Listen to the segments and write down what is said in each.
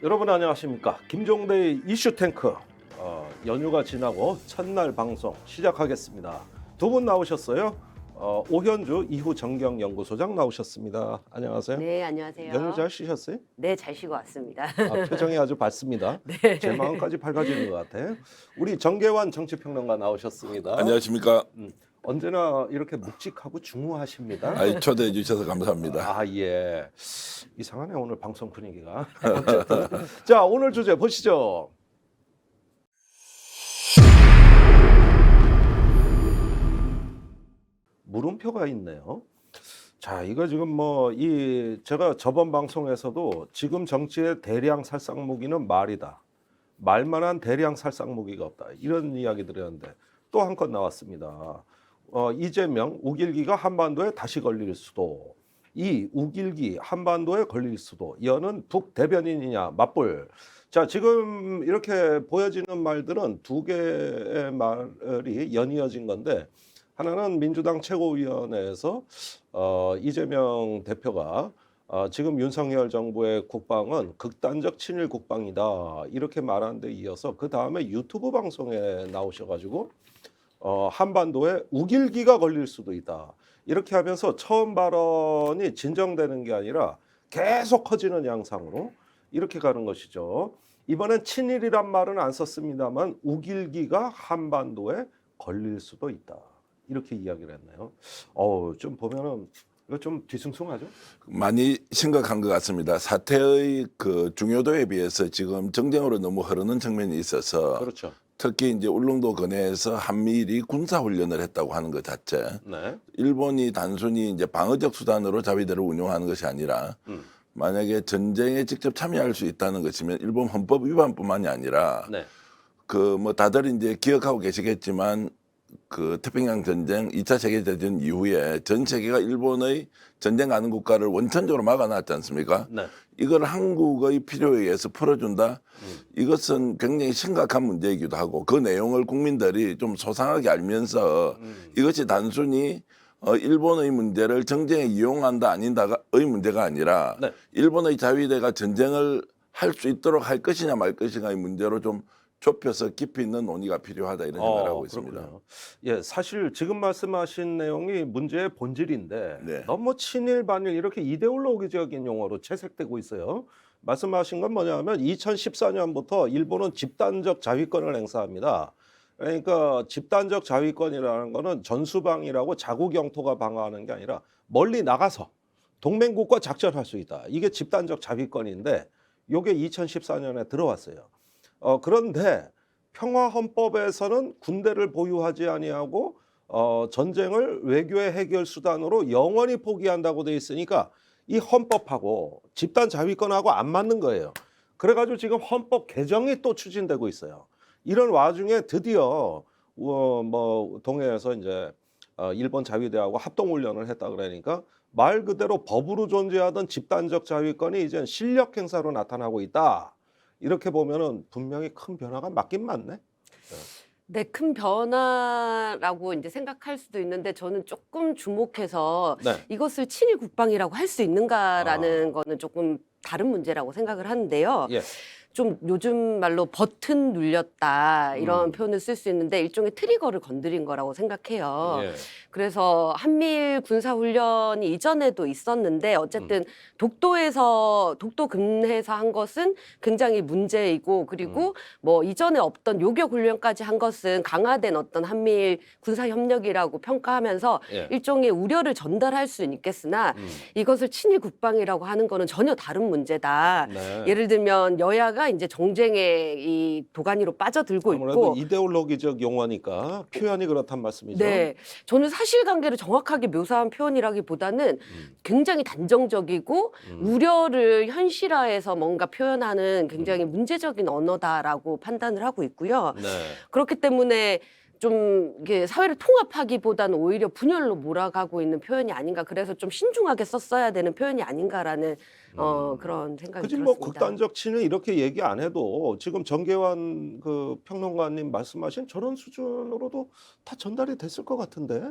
여러분 안녕하십니까? 김종대의 이슈 탱크 연휴가 지나고 첫날 방송 시작하겠습니다. 두 분 나오셨어요. 오현주 이후 정경연구소장 나오셨습니다. 안녕하세요. 네, 안녕하세요. 연휴 잘 쉬셨어요? 네, 잘 쉬고 왔습니다. 표정이 아주 밝습니다. 네. 제 마음까지 밝아지는 것 같아요. 우리 정계환 정치평론가 나오셨습니다. 안녕하십니까. 언제나 이렇게 묵직하고 중후하십니다. 아이, 초대해 주셔서 감사합니다. 아, 예. 이상하네 오늘 방송 분위기가. 어쨌든. 자, 오늘 주제 보시죠. 물음표가 있네요. 자, 이거 지금 제가 저번 방송에서도 지금 정치의 대량 살상 무기는 말이다. 말만한 대량 살상 무기가 없다. 이런 이야기 드렸는데 또 한 건 나왔습니다. 이재명 우길기가 한반도에 다시 걸릴 수도. 이 우길기 한반도에 걸릴 수도. 여는 북대변인이냐 맞불. 자, 지금 이렇게 보여지는 말들은 두 개의 말이 연이어진 건데 하나는 민주당 최고위원회에서 이재명 대표가 지금 윤석열 정부의 국방은 극단적 친일 국방이다 이렇게 말한 데 이어서 그 다음에 유튜브 방송에 나오셔가지고 한반도에 우길기가 걸릴 수도 있다 이렇게 하면서 처음 발언이 진정되는 게 아니라 계속 커지는 양상으로 이렇게 가는 것이죠. 이번엔 친일이란 말은 안 썼습니다만 우길기가 한반도에 걸릴 수도 있다. 이렇게 이야기를 했네요. 좀 보면은 이거 좀 뒤숭숭하죠? 많이 심각한 것 같습니다. 사태의 그 중요도에 비해서 지금 정쟁으로 너무 흐르는 측면이 있어서 그렇죠. 특히 이제 울릉도 근해에서 한미일이 군사 훈련을 했다고 하는 것 자체, 네. 일본이 단순히 이제 방어적 수단으로 자위대를 운용하는 것이 아니라 만약에 전쟁에 직접 참여할 수 있다는 것이면 일본 헌법 위반뿐만이 아니라 네. 그 뭐 다들 이제 기억하고 계시겠지만 그 태평양 전쟁, 2차 세계대전 이후에 전 세계가 일본의 전쟁 가는 국가를 원천적으로 막아놨지 않습니까? 네. 이걸 한국의 필요에 의해서 풀어준다. 이것은 굉장히 심각한 문제이기도 하고 그 내용을 국민들이 좀 소상하게 알면서 이것이 단순히 일본의 문제를 정쟁에 이용한다 아닌다의 문제가 아니라 네. 일본의 자위대가 전쟁을 할 수 있도록 할 것이냐 말 것이냐의 문제로 좀 좁혀서 깊이 있는 논의가 필요하다 이런 생각을 하고 있습니다. 그렇군요. 예, 사실 지금 말씀하신 내용이 문제의 본질인데 네. 너무 친일 반일 이렇게 이데올로기적인 용어로 채색되고 있어요. 말씀하신 건 뭐냐면 2014년부터 일본은 집단적 자위권을 행사합니다. 그러니까 집단적 자위권이라는 거는 전수방위라고 자국 영토가 방어하는 게 아니라 멀리 나가서 동맹국과 작전할 수 있다. 이게 집단적 자위권인데 이게 2014년에 들어왔어요. 그런데 평화헌법에서는 군대를 보유하지 아니하고 전쟁을 외교의 해결 수단으로 영원히 포기한다고 돼 있으니까 이 헌법하고 집단 자위권하고 안 맞는 거예요. 그래가지고 지금 헌법 개정이 또 추진되고 있어요. 이런 와중에 드디어 동해에서 이제 일본 자위대하고 합동훈련을 했다 그러니까 말 그대로 법으로 존재하던 집단적 자위권이 이제 실력 행사로 나타나고 있다. 이렇게 보면은 분명히 큰 변화가 맞긴 맞네. 네, 큰 변화라고 이제 생각할 수도 있는데 저는 조금 주목해서 네. 이것을 친일 국방이라고 할 수 있는가라는 거는 조금 다른 문제라고 생각을 하는데요. 예. 좀 요즘 말로 버튼 눌렸다 이런 표현을 쓸 수 있는데 일종의 트리거를 건드린 거라고 생각해요. 예. 그래서 한미일 군사훈련이 이전에도 있었는데 어쨌든 독도 근해에서 한 것은 굉장히 문제이고 그리고 뭐 이전에 없던 요격 훈련까지 한 것은 강화된 어떤 한미일 군사협력이라고 평가하면서 예. 일종의 우려를 전달할 수는 있겠으나 이것을 친일 국방이라고 하는 거는 전혀 다른 문제다. 네. 예를 들면 여야가 이제 정쟁의 이 도가니로 빠져들고 아무래도 있고 이데올로기적 용어니까 표현이 그렇단 말씀이죠. 네, 저는 사실관계를 정확하게 묘사한 표현이라기보다는 굉장히 단정적이고 우려를 현실화해서 뭔가 표현하는 굉장히 문제적인 언어다라고 판단을 하고 있고요. 네. 그렇기 때문에 좀 이게 사회를 통합하기보다는 오히려 분열로 몰아가고 있는 표현이 아닌가. 그래서 좀 신중하게 썼어야 되는 표현이 아닌가라는 그런 생각이 그지 들었습니다. 뭐 극단적 치는 이렇게 얘기 안 해도 지금 정계환 그 평론가님 말씀하신 저런 수준으로도 다 전달이 됐을 것 같은데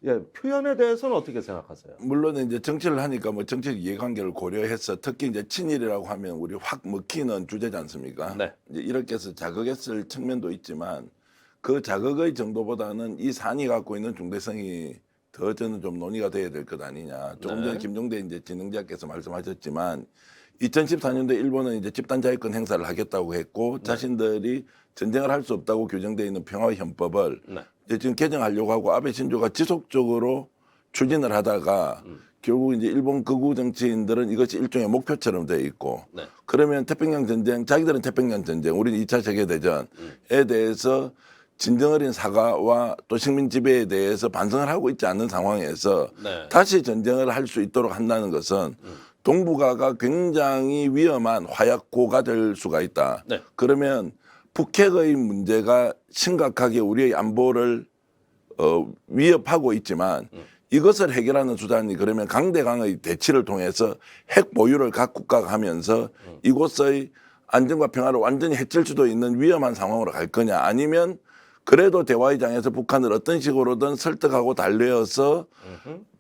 예, 표현에 대해서는 어떻게 생각하세요? 물론 이제 정치를 하니까 뭐 정치적 이해관계를 고려해서 특히 이제 친일이라고 하면 우리 확 먹히는 주제지 않습니까? 네. 이제 이렇게 해서 자극했을 측면도 있지만 그 자극의 정도보다는 이 사안이 갖고 있는 중대성이 더 저는 좀 논의가 돼야 될 것 아니냐. 조금 전에 네. 김종대 이제 진행자께서 말씀하셨지만 2014년도에 일본은 이제 집단 자위권 행사를 하겠다고 했고 자신들이 전쟁을 할 수 없다고 규정되어 있는 평화 헌법을 네. 이제 지금 개정하려고 하고 아베 신조가 지속적으로 추진을 하다가 결국 이제 일본 극우 정치인들은 이것이 일종의 목표처럼 돼 있고 네. 그러면 태평양 전쟁 자기들은 태평양 전쟁 우리는 2차 세계 대전에 대해서 진정어린 사과와 또 식민 지배에 대해서 반성을 하고 있지 않는 상황에서 네. 다시 전쟁을 할 수 있도록 한다는 것은 동북아가 굉장히 위험한 화약고가 될 수가 있다. 네. 그러면 북핵의 문제가 심각하게 우리의 안보를 위협하고 있지만 이것을 해결하는 수단이 그러면 강대강의 대치를 통해서 핵 보유를 각 국가가 하면서 이곳의 안정과 평화를 완전히 해칠 수도 있는 위험한 상황으로 갈 거냐 아니면 그래도 대화의 장에서 북한을 어떤 식으로든 설득하고 달래어서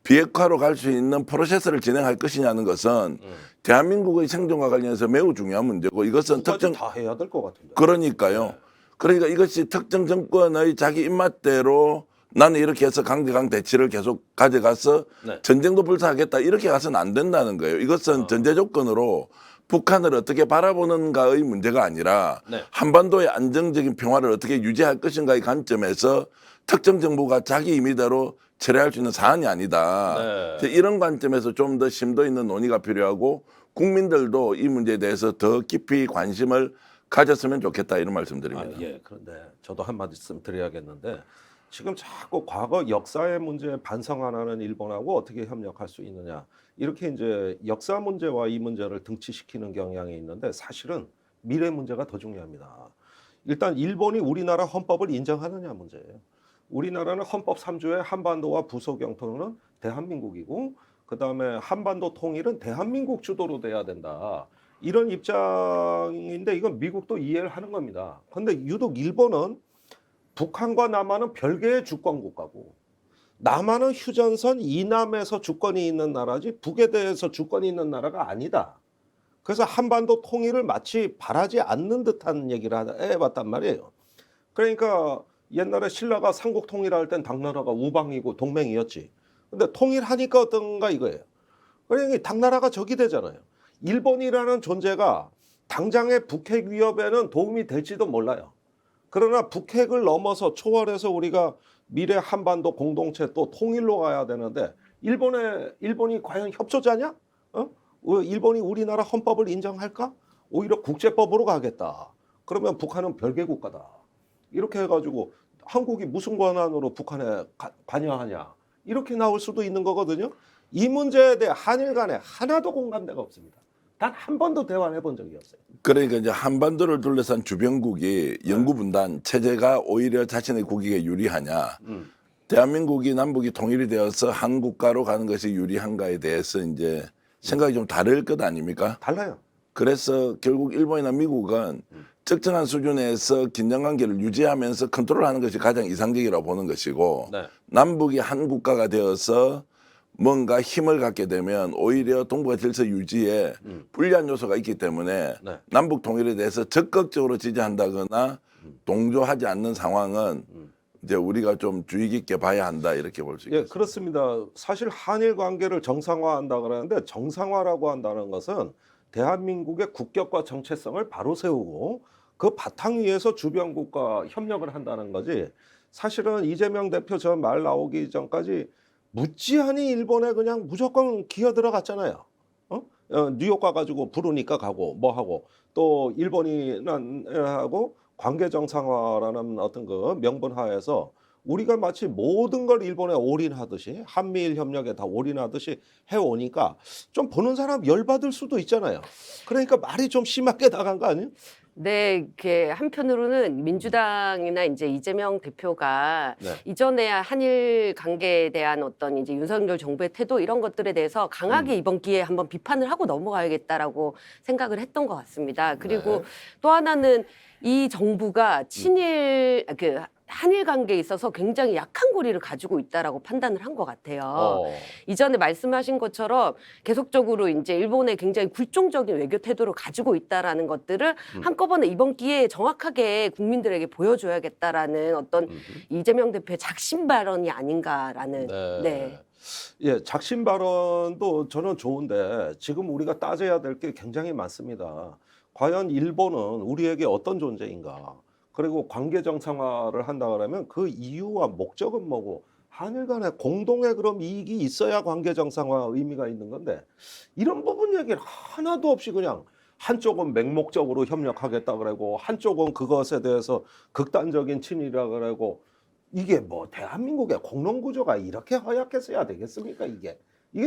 비핵화로 갈 수 있는 프로세스를 진행할 것이냐는 것은 대한민국의 생존과 관련해서 매우 중요한 문제고 이것은 특정 다 해야 될 것 같은데. 그러니까요. 그러니까 이것이 특정 정권의 자기 입맛대로 나는 이렇게 해서 강대강 대치를 계속 가져가서 네. 전쟁도 불사하겠다 이렇게 가서는 안 된다는 거예요. 이것은 전제 조건으로 북한을 어떻게 바라보는가의 문제가 아니라 네. 한반도의 안정적인 평화를 어떻게 유지할 것인가의 관점에서 특정 정부가 자기 임의대로 철회할 수 있는 사안이 아니다. 네. 이런 관점에서 좀 더 심도 있는 논의가 필요하고 국민들도 이 문제에 대해서 더 깊이 관심을 가졌으면 좋겠다 이런 말씀드립니다. 예. 그런데 저도 한 말씀 드려야겠는데 지금 자꾸 과거 역사의 문제에 반성 안 하는 일본하고 어떻게 협력할 수 있느냐 이렇게 이제 역사 문제와 이 문제를 등치시키는 경향이 있는데 사실은 미래 문제가 더 중요합니다. 일단 일본이 우리나라 헌법을 인정하느냐 문제예요. 우리나라는 헌법 3조의 한반도와 부속 영토는 대한민국이고 그다음에 한반도 통일은 대한민국 주도로 돼야 된다. 이런 입장인데 이건 미국도 이해를 하는 겁니다. 그런데 유독 일본은 북한과 남한은 별개의 주권 국가고 남한은 휴전선 이남에서 주권이 있는 나라지 북에 대해서 주권이 있는 나라가 아니다. 그래서 한반도 통일을 마치 바라지 않는 듯한 얘기를 해봤단 말이에요. 그러니까 옛날에 신라가 삼국 통일할 땐 당나라가 우방이고 동맹이었지. 근데 통일하니까 어떤가 이거예요. 그러니까 당나라가 적이 되잖아요. 일본이라는 존재가 당장의 북핵 위협에는 도움이 될지도 몰라요. 그러나 북핵을 넘어서 초월해서 우리가 미래 한반도 공동체 또 통일로 가야 되는데 일본이 과연 협조자냐? 일본이 우리나라 헌법을 인정할까? 오히려 국제법으로 가겠다. 그러면 북한은 별개 국가다. 이렇게 해가지고 한국이 무슨 권한으로 북한에 관여하냐? 이렇게 나올 수도 있는 거거든요. 이 문제에 대해 한일 간에 하나도 공감대가 없습니다. 단 한 번도 대화를 해본 적이 없어요. 그러니까 이제 한반도를 둘러싼 주변국이 영구분단 체제가 오히려 자신의 국익에 유리하냐. 대한민국이 남북이 통일이 되어서 한 국가로 가는 것이 유리한가에 대해서 이제 생각이 좀 다를 것 아닙니까? 달라요. 그래서 결국 일본이나 미국은 적정한 수준에서 긴장관계를 유지하면서 컨트롤하는 것이 가장 이상적이라고 보는 것이고 네. 남북이 한 국가가 되어서 뭔가 힘을 갖게 되면 오히려 동북아 질서 유지에 불리한 요소가 있기 때문에 네. 남북 통일에 대해서 적극적으로 지지한다거나 동조하지 않는 상황은 이제 우리가 좀 주의 깊게 봐야 한다 이렇게 볼 수 예, 있겠습니다. 그렇습니다. 사실 한일 관계를 정상화한다 그러는데 정상화라고 한다는 것은 대한민국의 국격과 정체성을 바로 세우고 그 바탕 위에서 주변국과 협력을 한다는 거지. 사실은 이재명 대표 저 말 나오기 전까지 무지한히 일본에 그냥 무조건 기어 들어갔잖아요. 뉴욕 가가지고 부르니까 가고 뭐 하고 또 일본이하고 관계 정상화라는 어떤 그 명분하에서 우리가 마치 모든 걸 일본에 올인하듯이 한미일 협력에 다 올인하듯이 해오니까 좀 보는 사람 열받을 수도 있잖아요. 그러니까 말이 좀 심하게 나간 거 아니에요? 네, 이렇게 한편으로는 민주당이나 이제 이재명 대표가 네. 이전에 한일 관계에 대한 어떤 이제 윤석열 정부의 태도 이런 것들에 대해서 강하게 이번 기회에 한번 비판을 하고 넘어가야겠다라고 생각을 했던 것 같습니다. 그리고 네. 또 하나는 이 정부가 친일 그 한일 관계에 있어서 굉장히 약한 고리를 가지고 있다라고 판단을 한 것 같아요. 이전에 말씀하신 것처럼 계속적으로 이제 일본에 굉장히 굴종적인 외교 태도를 가지고 있다라는 것들을 한꺼번에 이번 기회에 정확하게 국민들에게 보여줘야겠다라는 어떤 이재명 대표의 작심 발언이 아닌가라는 네. 예, 작심 발언도 저는 좋은데 지금 우리가 따져야 될 게 굉장히 많습니다. 과연 일본은 우리에게 어떤 존재인가? 그리고 관계 정상화를 한다 그러면 그 이유와 목적은 뭐고 한일 간에 공동의 그럼 이익이 있어야 관계 정상화 의미가 있는 건데 이런 부분 얘기를 하나도 없이 그냥 한쪽은 맹목적으로 협력하겠다 그러고 한쪽은 그것에 대해서 극단적인 친일이라 그러고 이게 뭐 대한민국의 공론 구조가 이렇게 허약해서야 되겠습니까? 이게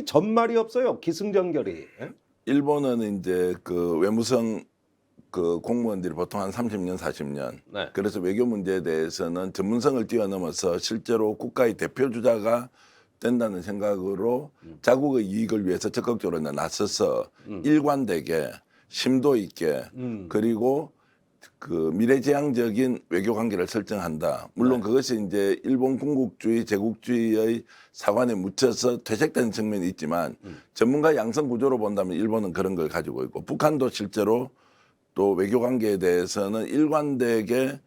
전말이 없어요. 기승전결이. 예? 일본은 이제 그 외무성 그 공무원들이 보통 한 30년, 40년. 네. 그래서 외교 문제에 대해서는 전문성을 뛰어넘어서 실제로 국가의 대표 주자가 된다는 생각으로 자국의 이익을 위해서 적극적으로 나서서 일관되게 심도 있게 그리고 그 미래지향적인 외교 관계를 설정한다. 물론 그것이 이제 일본 군국주의, 제국주의의 사관에 묻혀서 퇴색되는 측면이 있지만 전문가 양성 구조로 본다면 일본은 그런 걸 가지고 있고 북한도 실제로 또 외교 관계에 대해서는 일관되게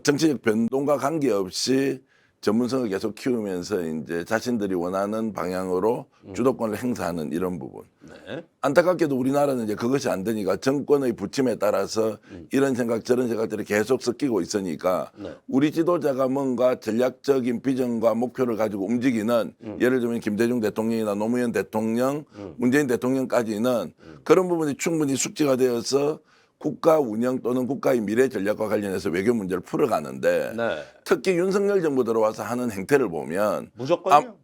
정치적 변동과 관계없이 전문성을 계속 키우면서 이제 자신들이 원하는 방향으로 주도권을 행사하는 이런 부분. 네. 안타깝게도 우리나라는 이제 그것이 안 되니까 정권의 부침에 따라서 이런 생각 저런 생각들이 계속 섞이고 있으니까 네. 우리 지도자가 뭔가 전략적인 비전과 목표를 가지고 움직이는 예를 들면 김대중 대통령이나 노무현 대통령, 문재인 대통령까지는 그런 부분이 충분히 숙지가 되어서 국가 운영 또는 국가의 미래 전략과 관련해서 외교 문제를 풀어가는데 네. 특히 윤석열 정부 들어와서 하는 행태를 보면 무조건이요.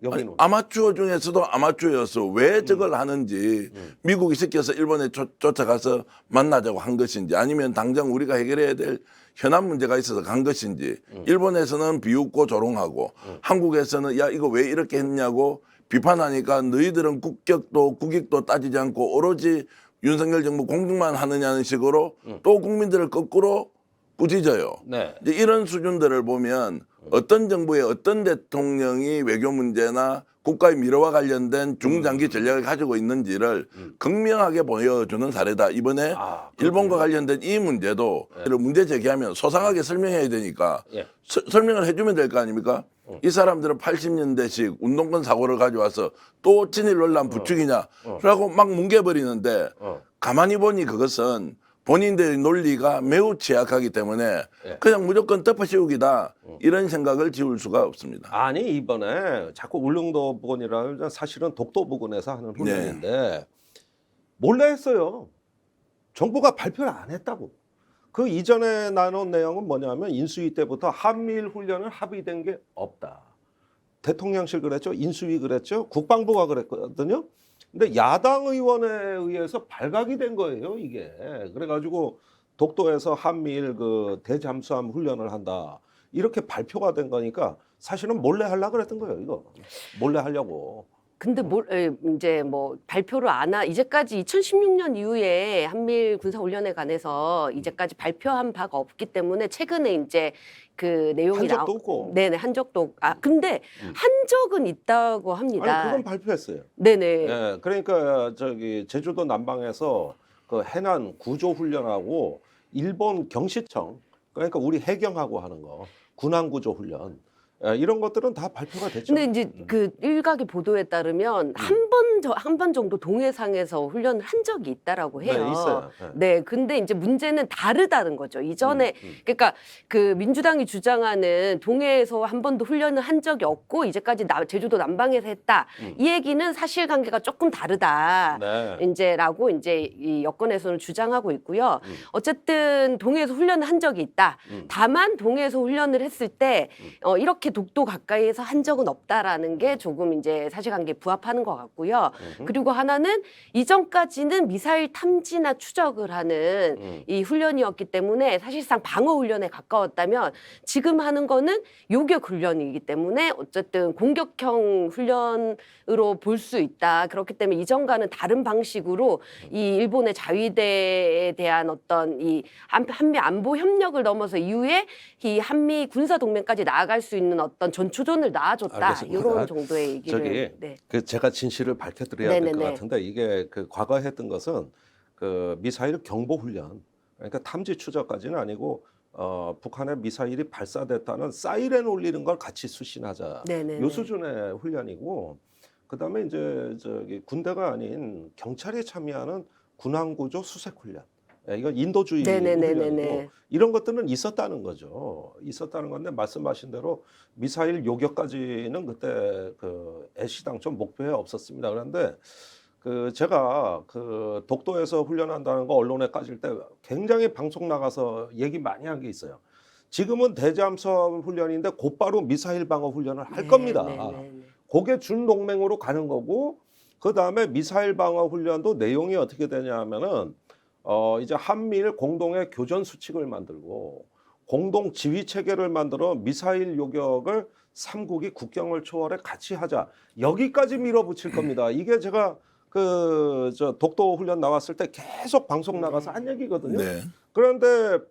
여기는. 아마추어 중에서도 아마추어여서 왜 저걸 하는지 미국이 시켜서 일본에 쫓아가서 만나자고 한 것인지 아니면 당장 우리가 해결해야 될 현안 문제가 있어서 간 것인지 일본에서는 비웃고 조롱하고 한국에서는 야 이거 왜 이렇게 했냐고 비판하니까 너희들은 국익도 따지지 않고 오로지 윤석열 정부 공격만 하느냐는 식으로 또 국민들을 거꾸로 꾸짖어요. 네. 이제 이런 수준들을 보면 어떤 정부의 어떤 대통령이 외교 문제나 국가의 미래와 관련된 중장기 전략을 가지고 있는지를 극명하게 보여주는 사례다. 이번에 일본과 관련된 이 문제도 문제 제기하면 소상하게 설명해야 되니까 예. 설명을 해주면 될 거 아닙니까? 이 사람들은 80년대식 운동권 사고를 가져와서 또 친일 논란 부추기냐라고 막 뭉개버리는데 가만히 보니 그것은 본인들의 논리가 매우 취약하기 때문에 그냥 무조건 덮어씌우기다 이런 생각을 지울 수가 없습니다. 아니 이번에 자꾸 울릉도 부근이라 사실은 독도 부근에서 하는 훈련인데 몰래 했어요. 정부가 발표를 안 했다고. 그 이전에 나눈 내용은 뭐냐면 인수위 때부터 한미일 훈련은 합의된 게 없다. 대통령실 그랬죠. 인수위 그랬죠. 국방부가 그랬거든요. 근데 야당 의원에 의해서 발각이 된 거예요, 이게. 그래가지고 독도에서 한미일 그 대잠수함 훈련을 한다. 이렇게 발표가 된 거니까 사실은 몰래 하려고 그랬던 거예요, 이거. 몰래 하려고. 근데 이제 뭐 발표를 이제까지 2016년 이후에 한미일 군사훈련에 관해서 이제까지 발표한 바가 없기 때문에 최근에 이제 그 내용이 한 적도 없고. 네네, 한 적도 근데 한 적은 있다고 합니다. 아니 그건 발표했어요. 네네. 예, 그러니까 저기 제주도 남방에서 그 해난 구조 훈련하고 일본 경시청 그러니까 우리 해경하고 하는 거 군함 구조 훈련 이런 것들은 다 발표가 됐죠. 근데 이제 그 일각의 보도에 따르면 한 번 정도 동해상에서 훈련을 한 적이 있다라고 해요. 네, 있어요. 네, 근데 이제 문제는 다르다는 거죠. 이전에 그러니까 그 민주당이 주장하는 동해에서 한 번도 훈련을 한 적이 없고 이제까지 제주도 남방에서 했다. 이 얘기는 사실관계가 조금 다르다. 네. 이제라고 이제 이 여권에서는 주장하고 있고요. 어쨌든 동해에서 훈련을 한 적이 있다. 다만 동해에서 훈련을 했을 때 이렇게 독도 가까이에서 한 적은 없다라는 게 조금 이제 사실관계에 부합하는 것 같고요. 그리고 하나는 이전까지는 미사일 탐지나 추적을 하는 이 훈련이었기 때문에 사실상 방어 훈련에 가까웠다면 지금 하는 거는 요격 훈련이기 때문에 어쨌든 공격형 훈련으로 볼 수 있다. 그렇기 때문에 이전과는 다른 방식으로 이 일본의 자위대에 대한 어떤 이 한미 안보 협력을 넘어서 이후에 이 한미 군사 동맹까지 나아갈 수 있는 어떤 전초전을 낳아줬다. 알겠습니다. 이런 정도의 얘기를. 저기 네. 그 제가 진실을 밝혀드려야 될 것 네네네. 같은데 이게 그 과거에 했던 것은 그 미사일 경보 훈련, 그러니까 탐지 추적까지는 아니고 북한의 미사일이 발사됐다는 사이렌 울리는 걸 같이 수신하자. 네네네. 요 수준의 훈련이고, 그다음에 이제 저기 군대가 아닌 경찰이 참여하는 군함구조 수색 훈련. 예, 이건 인도주의 네네네네네. 훈련이고 이런 것들은 있었다는 거죠. 있었다는 건데 말씀하신 대로 미사일 요격까지는 그때 그 애시당초 목표에 없었습니다. 그런데 그 제가 그 독도에서 훈련한다는 거 언론에 까질 때 굉장히 방송 나가서 얘기 많이 한 게 있어요. 지금은 대잠수함 훈련인데 곧바로 미사일 방어 훈련을 할 겁니다. 네네네. 그게 준동맹으로 가는 거고, 그 다음에 미사일 방어 훈련도 내용이 어떻게 되냐면은 이제 한미일 공동의 교전 수칙을 만들고 공동 지휘 체계를 만들어 미사일 요격을 삼국이 국경을 초월해 같이 하자. 여기까지 밀어붙일 겁니다. 이게 제가 그 저 독도 훈련 나왔을 때 계속 방송 나가서 한 얘기거든요. 네. 그런데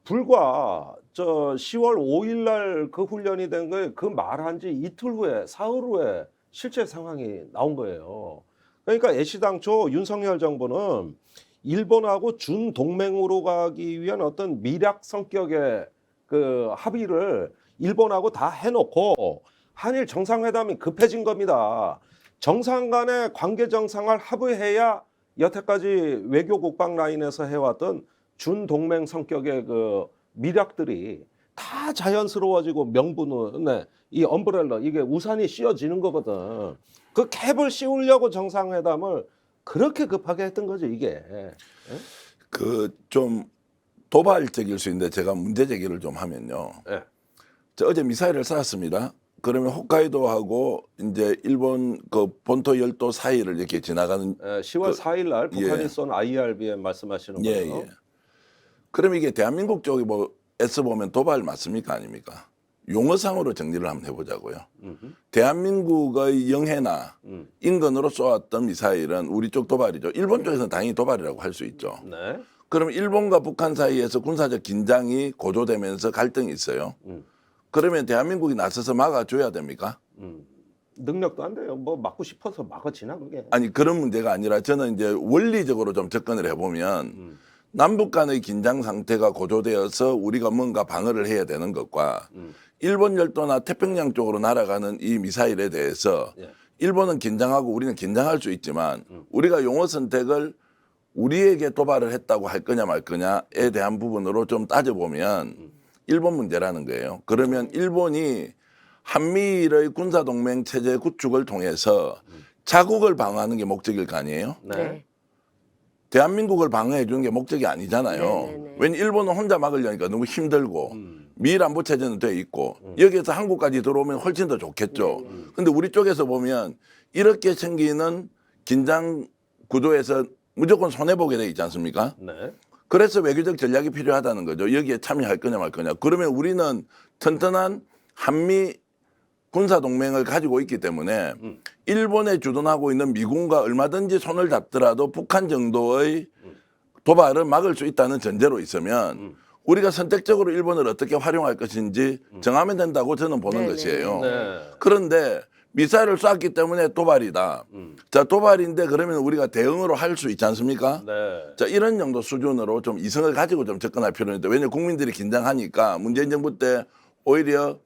불과 저 10월 5일 날 그 훈련이 된 거에 그 말한 지 이틀 후에 사흘 후에 실제 상황이 나온 거예요. 그러니까 애시당초 윤석열 정부는 일본하고 준동맹으로 가기 위한 어떤 미략 성격의 그 합의를 일본하고 다 해놓고 한일 정상회담이 급해진 겁니다. 정상 간의 관계 정상을 합의해야 여태까지 외교 국방 라인에서 해왔던 준동맹 성격의 그 미략들이 다 자연스러워지고 명분은 이 엄브렐러 이게 우산이 씌워지는 거거든. 그 캡을 씌우려고 정상회담을 그렇게 급하게 했던 거죠 이게. 그 좀 도발적일 수 있는데 제가 문제 제기를 좀 하면요. 예. 저 어제 미사일을 쐈습니다. 그러면 홋카이도하고 이제 일본 그 본토 열도 사이를 이렇게 지나가는 10월 4일 날 북한이 예. 쏜 IRBM 말씀하시는 예, 거예요. 예. 그럼 이게 대한민국 쪽이 뭐에서 보면 도발 맞습니까 아닙니까? 용어상으로 정리를 한번 해보자고요. 대한민국의 영해나 인근으로 쏘았던 미사일은 우리 쪽 도발이죠. 일본 쪽에서는 당연히 도발이라고 할 수 있죠. 네. 그럼 일본과 북한 사이에서 군사적 긴장이 고조되면서 갈등이 있어요. 그러면 대한민국이 나서서 막아줘야 됩니까? 능력도 안 돼요. 뭐 막고 싶어서 막아지나 그게. 아니 그런 문제가 아니라 저는 이제 원리적으로 좀 접근을 해보면 남북 간의 긴장 상태가 고조되어서 우리가 뭔가 방어를 해야 되는 것과 일본 열도나 태평양 쪽으로 날아가는 이 미사일에 대해서 예. 일본은 긴장하고 우리는 긴장할 수 있지만 우리가 용어 선택을 우리에게 도발을 했다고 할 거냐 말 거냐에 대한 부분으로 좀 따져보면 일본 문제라는 거예요. 그러면 일본이 한미일의 군사동맹 체제 구축을 통해서 자국을 방어하는 게 목적일 거 아니에요? 네. 대한민국을 방어해 주는 게 목적이 아니잖아요. 네네네. 왜냐면 일본은 혼자 막으려니까 너무 힘들고 미일 안보 체제는 돼 있고 여기에서 한국까지 들어오면 훨씬 더 좋겠죠. 근데 우리 쪽에서 보면 이렇게 생기는 긴장 구도에서 무조건 손해보게 돼 있지 않습니까? 네. 그래서 외교적 전략이 필요하다는 거죠. 여기에 참여할 거냐 말 거냐. 그러면 우리는 튼튼한 한미 군사동맹을 가지고 있기 때문에 일본에 주둔하고 있는 미군과 얼마든지 손을 잡더라도 북한 정도의 도발을 막을 수 있다는 전제로 있으면 우리가 선택적으로 일본을 어떻게 활용할 것인지 정하면 된다고 저는 보는 네네. 것이에요. 네. 그런데 미사일을 쐈기 때문에 도발이다. 자, 도발인데 그러면 우리가 대응으로 할 수 있지 않습니까? 네. 자, 이런 정도 수준으로 좀 이성을 가지고 좀 접근할 필요는 있다. 왜냐하면 국민들이 긴장하니까 문재인 정부 때 오히려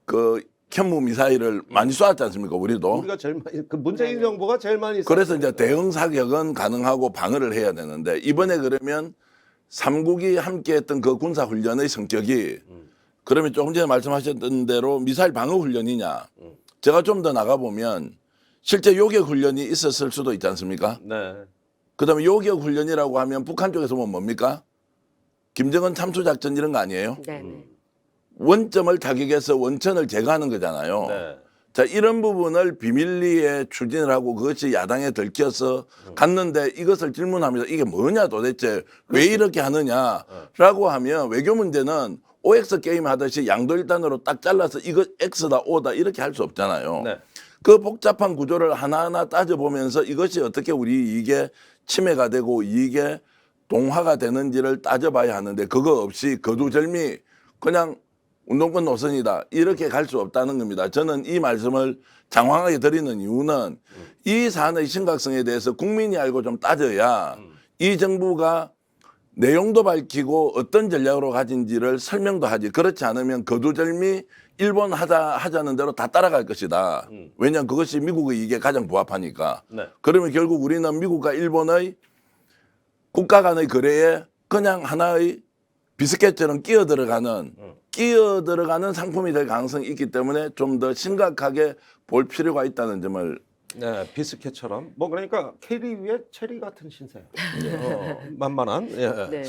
그 현무 미사일을 많이 쐈지 않습니까? 우리도. 우리가 제일 많이 그 문재인 정부가 제일 많이 그래서 이제 쐈습니다. 대응 사격은 가능하고 방어를 해야 되는데 이번에 그러면 삼국이 함께했던 그 군사 훈련의 성격이 그러면 조금 전에 말씀하셨던 대로 미사일 방어 훈련이냐? 제가 좀 더 나가 보면 실제 요격 훈련이 있었을 수도 있지 않습니까? 네. 그다음에 요격 훈련이라고 하면 북한 쪽에서 보면 뭡니까? 김정은 참수 작전 이런 거 아니에요? 네네. 원점을 타격해서 원천을 제거하는 거잖아요. 네. 자, 이런 부분을 비밀리에 추진을 하고 그것이 야당에 들켜서 갔는데 이것을 질문하면서 이게 뭐냐 도대체 왜 이렇게 하느냐라고 하면 외교 문제는 OX 게임 하듯이 양도일단으로 딱 잘라서 이거 X다 O다 이렇게 할 수 없잖아요. 네. 그 복잡한 구조를 하나하나 따져보면서 이것이 어떻게 우리 이익에 침해가 되고 이익에 동화가 되는지를 따져봐야 하는데 그거 없이 거두절미 그냥 운동권 노선이다 이렇게 갈 수 없다는 겁니다. 저는 이 말씀을 장황하게 드리는 이유는 이 사안의 심각성에 대해서 국민이 알고 좀 따져야 이 정부가 내용도 밝히고 어떤 전략으로 가진지를 설명도 하지. 그렇지 않으면 거두절미 일본 하자는 대로 다 따라갈 것이다. 왜냐하면 그것이 미국의 이익에 가장 부합하니까. 네. 그러면 결국 우리는 미국과 일본의 국가 간의 거래에 그냥 하나의 비스켓처럼 끼어 들어가는 상품이 될 가능성이 있기 때문에 좀 더 심각하게 볼 필요가 있다는 점을 네, 비스켓처럼 뭐 그러니까 캐리 위에 체리 같은 신세. 만만한. 예. 네.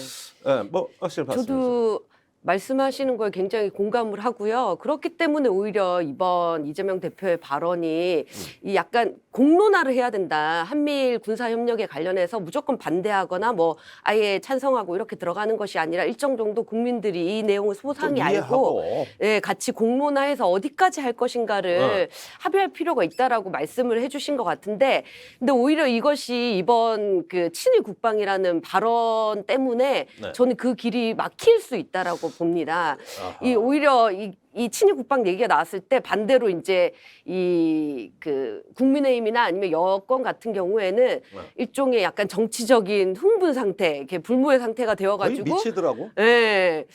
예, 뭐 확실히 봤습니다. 저도 말씀하시는 거에 굉장히 공감을 하고요. 그렇기 때문에 오히려 이번 이재명 대표의 발언이 이 약간 공론화를 해야 된다. 한미일 군사 협력에 관련해서 무조건 반대하거나 뭐 아예 찬성하고 이렇게 들어가는 것이 아니라 일정 정도 국민들이 이 내용을 소상히 좀 알고 이해하고. 예, 같이 공론화해서 어디까지 할 것인가를 합의할 필요가 있다라고 말씀을 해주신 것 같은데, 근데 오히려 이것이 이번 그 친일 국방이라는 발언 때문에 네. 저는 그 길이 막힐 수 있다라고 봅니다. 아하. 이 오히려 이 친일 국방 얘기가 나왔을 때 반대로 이제 이 그 국민의힘이나 아니면 여권 같은 경우에는 일종의 약간 정치적인 흥분 상태, 이렇게 불무의 상태가 거의 되어가지고 미치더라고. 예,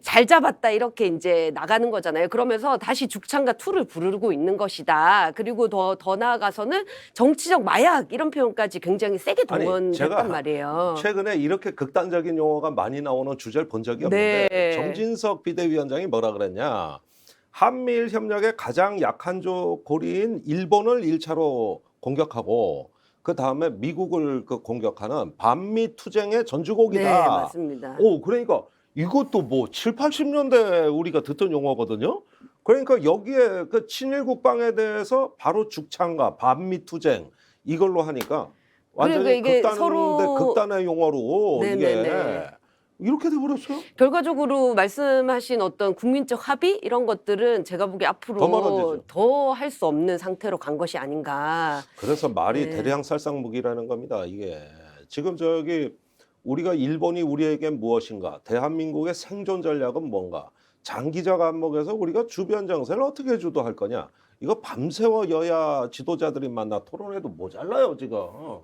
잘 잡았다 이렇게 이제 나가는 거잖아요. 그러면서 다시 죽창과 투를 부르고 있는 것이다. 그리고 더 나아가서는 정치적 마약 이런 표현까지 굉장히 세게 아니, 동원했단 제가 말이에요. 최근에 이렇게 극단적인 용어가 많이 나오는 주제를 본 적이 없는데 네. 정진석 비대위원장이 뭐라 그랬냐. 한미일 협력의 가장 약한 고리인 일본을 1차로 공격하고 그 다음에 미국을 공격하는 반미 투쟁의 전주곡이다. 네, 맞습니다. 오, 그러니까 이것도 뭐 7, 80년대 우리가 듣던 용어거든요. 그러니까 여기에 그 친일 국방에 대해서 바로 죽창과 반미 투쟁 이걸로 하니까 완전히 그러니까 이게 극단 서로- 극단의 용어로 네네네. 이게 이렇게 돼버렸어요. 결과적으로 말씀하신 어떤 국민적 합의 이런 것들은 제가 보기에 더 앞으로 멀어지죠. 더 할 수 없는 상태로 간 것이 아닌가. 그래서 말이 네. 대량 살상 무기라는 겁니다. 이게 지금 우리가 일본이 우리에게 무엇인가, 대한민국의 생존 전략은 뭔가, 장기적 안목에서 우리가 주변 정세를 어떻게 주도할 거냐. 이거 밤새워 여야 지도자들이 만나 토론해도 모자라요 지금.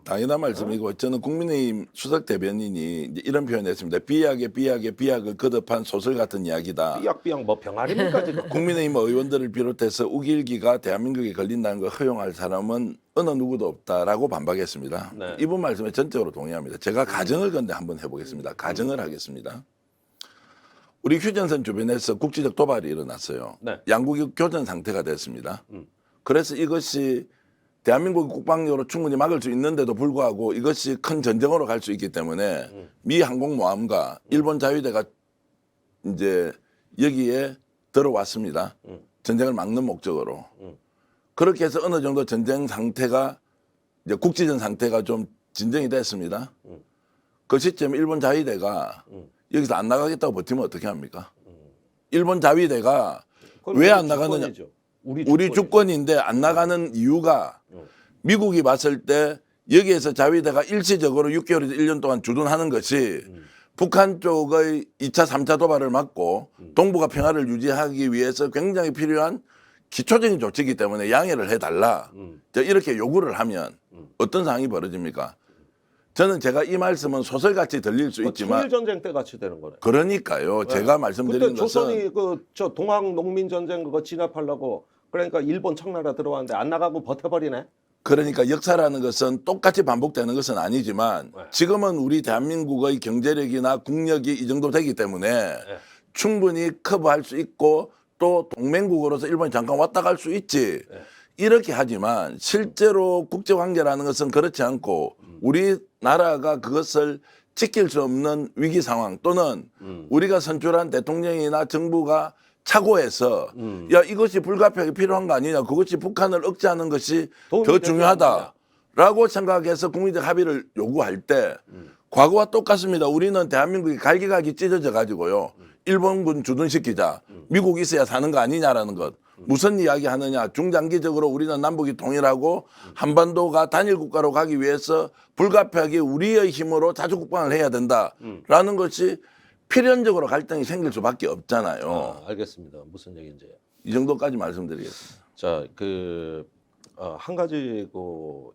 당연한 말씀이고 저는 국민의힘 수석 대변인이 이제 이런 표현했습니다. 비약을 거듭한 소설 같은 이야기다. 삐약삐약 뭐 병아리입니까 지금? 국민의힘 의원들을 비롯해서 우길기가 대한민국에 걸린다는 걸 허용할 사람은 어느 누구도 없다라고 반박했습니다. 네. 이분 말씀에 전적으로 동의합니다. 제가 가정을 근데 한번 해보겠습니다. 가정을 하겠습니다. 우리 휴전선 주변에서 국지적 도발이 일어났어요. 네. 양국이 교전 상태가 됐습니다. 그래서 이것이 대한민국 국방력으로 충분히 막을 수 있는데도 불구하고 이것이 큰 전쟁으로 갈 수 있기 때문에 미 항공모함과 일본 자위대가 이제 여기에 들어왔습니다. 전쟁을 막는 목적으로. 그렇게 해서 어느 정도 전쟁 상태가 이제 국지전 상태가 좀 진정이 됐습니다. 그 시점에 일본 자위대가 여기서 안 나가겠다고 버티면 어떻게 합니까? 일본 자위대가 왜 안 나가느냐? 주권이죠. 우리 주권인데 안 나가는 이유가 미국이 봤을 때 여기에서 자위대가 일시적으로 6개월에서 1년 동안 주둔하는 것이 북한 쪽의 2차, 3차 도발을 막고 동북아 평화를 유지하기 위해서 굉장히 필요한 기초적인 조치이기 때문에 양해를 해달라. 이렇게 요구를 하면 어떤 상황이 벌어집니까? 저는 제가 이 말씀은 소설같이 들릴 수 있지만 친일 전쟁 때 같이 되는 거네. 그러니까요. 제가 말씀드린 그때 것은 조선이 저 동학 농민 전쟁 그거 진압하려고 그러니까 일본 청나라 들어왔는데 안 나가고 버텨버리네. 그러니까 역사라는 것은 똑같이 반복되는 것은 아니지만 네. 지금은 우리 대한민국의 경제력이나 국력이 이 정도 되기 때문에 충분히 커버할 수 있고 또 동맹국으로서 일본이 잠깐 왔다 갈 수 있지. 이렇게 하지만 실제로 국제관계라는 것은 그렇지 않고 우리나라가 그것을 지킬 수 없는 위기 상황 또는 우리가 선출한 대통령이나 정부가 착오해서 야 이것이 불가피하게 필요한 거 아니냐, 그것이 북한을 억제하는 것이 도움이 더 되지 중요하다라고 생각해서 국민적 합의를 요구할 때 과거와 똑같습니다. 우리는 대한민국이 갈기갈기 찢어져 가지고요, 일본군 주둔시키자, 미국 있어야 사는 거 아니냐라는 것. 무슨 이야기 하느냐, 중장기적으로 우리는 남북이 통일하고 한반도가 단일 국가로 가기 위해서 불가피하게 우리의 힘으로 자주국방을 해야 된다라는 것이 필연적으로 갈등이 생길 수밖에 없잖아요. 아, 알겠습니다. 무슨 얘기인지. 이 정도까지 말씀드리겠습니다. 자, 한 가지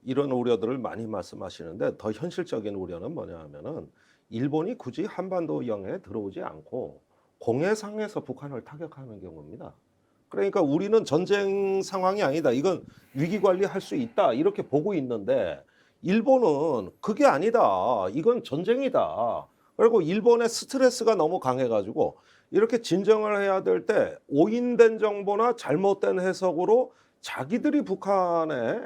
이런 우려들을 많이 말씀하시는데 더 현실적인 우려는 뭐냐 하면은 일본이 굳이 한반도 영해에 들어오지 않고 공해상에서 북한을 타격하는 경우입니다. 그러니까 우리는 전쟁 상황이 아니다, 이건 위기 관리할 수 있다, 이렇게 보고 있는데 일본은 그게 아니다, 이건 전쟁이다. 그리고 일본의 스트레스가 너무 강해가지고 이렇게 진정을 해야 될 때 오인된 정보나 잘못된 해석으로 자기들이 북한의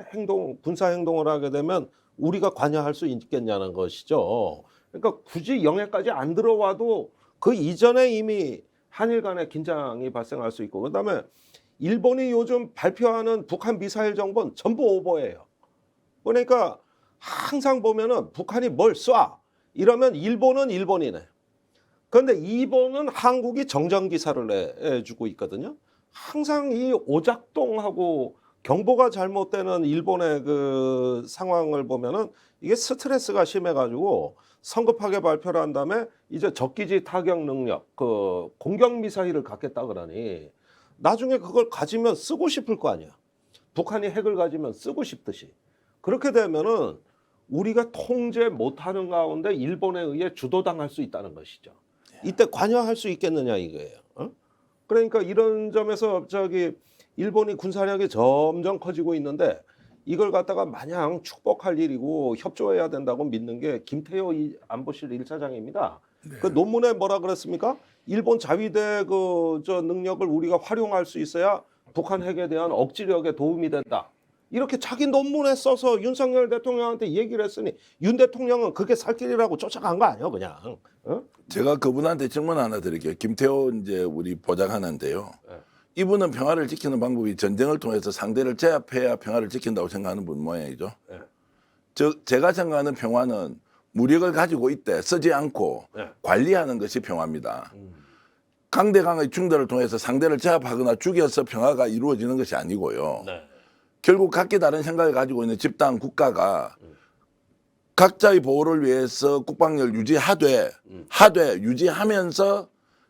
군사 행동을 하게 되면 우리가 관여할 수 있겠냐는 것이죠. 그러니까 굳이 영해까지 안 들어와도 그 이전에 이미 한일 간의 긴장이 발생할 수 있고, 그다음에 일본이 요즘 발표하는 북한 미사일 정보는 전부 오버예요. 그러니까 항상 보면은 북한이 뭘 쏴 이러면 일본은 일본이네. 그런데 일본은 한국이 정전 기사를 내주고 있거든요. 항상 이 오작동하고 경보가 잘못되는 일본의 그 상황을 보면은 이게 스트레스가 심해가지고 성급하게 발표를 한 다음에 이제 적기지 타격 능력, 공격 미사일을 갖겠다 그러니 나중에 그걸 가지면 쓰고 싶을 거 아니야. 북한이 핵을 가지면 쓰고 싶듯이. 그렇게 되면은 우리가 통제 못하는 가운데 일본에 의해 주도당할 수 있다는 것이죠. 이때 관여할 수 있겠느냐 이거예요. 그러니까 이런 점에서 일본이 군사력이 점점 커지고 있는데 이걸 갖다가 마냥 축복할 일이고 협조해야 된다고 믿는 게 김태효 안보실 1차장입니다. 네. 그 논문에 뭐라 그랬습니까? 일본 자위대 능력을 우리가 활용할 수 있어야 북한 핵에 대한 억지력에 도움이 된다. 이렇게 자기 논문에 써서 윤석열 대통령한테 얘기를 했으니 윤 대통령은 그게 살 길이라고 쫓아간 거 아니에요, 그냥. 제가 그분한테 질문 하나 드릴게요. 김태호 이제 우리 보좌관한테요. 네. 이분은 평화를 지키는 방법이 전쟁을 통해서 상대를 제압해야 평화를 지킨다고 생각하는 분 모양이죠. 네. 제가 생각하는 평화는 무력을 가지고 있대 쓰지 않고 네. 관리하는 것이 평화입니다. 강대강의 충돌을 통해서 상대를 제압하거나 죽여서 평화가 이루어지는 것이 아니고요. 네. 결국 각기 다른 생각을 가지고 있는 집단 국가가 각자의 보호를 위해서 국방력을 유지하되 유지하면서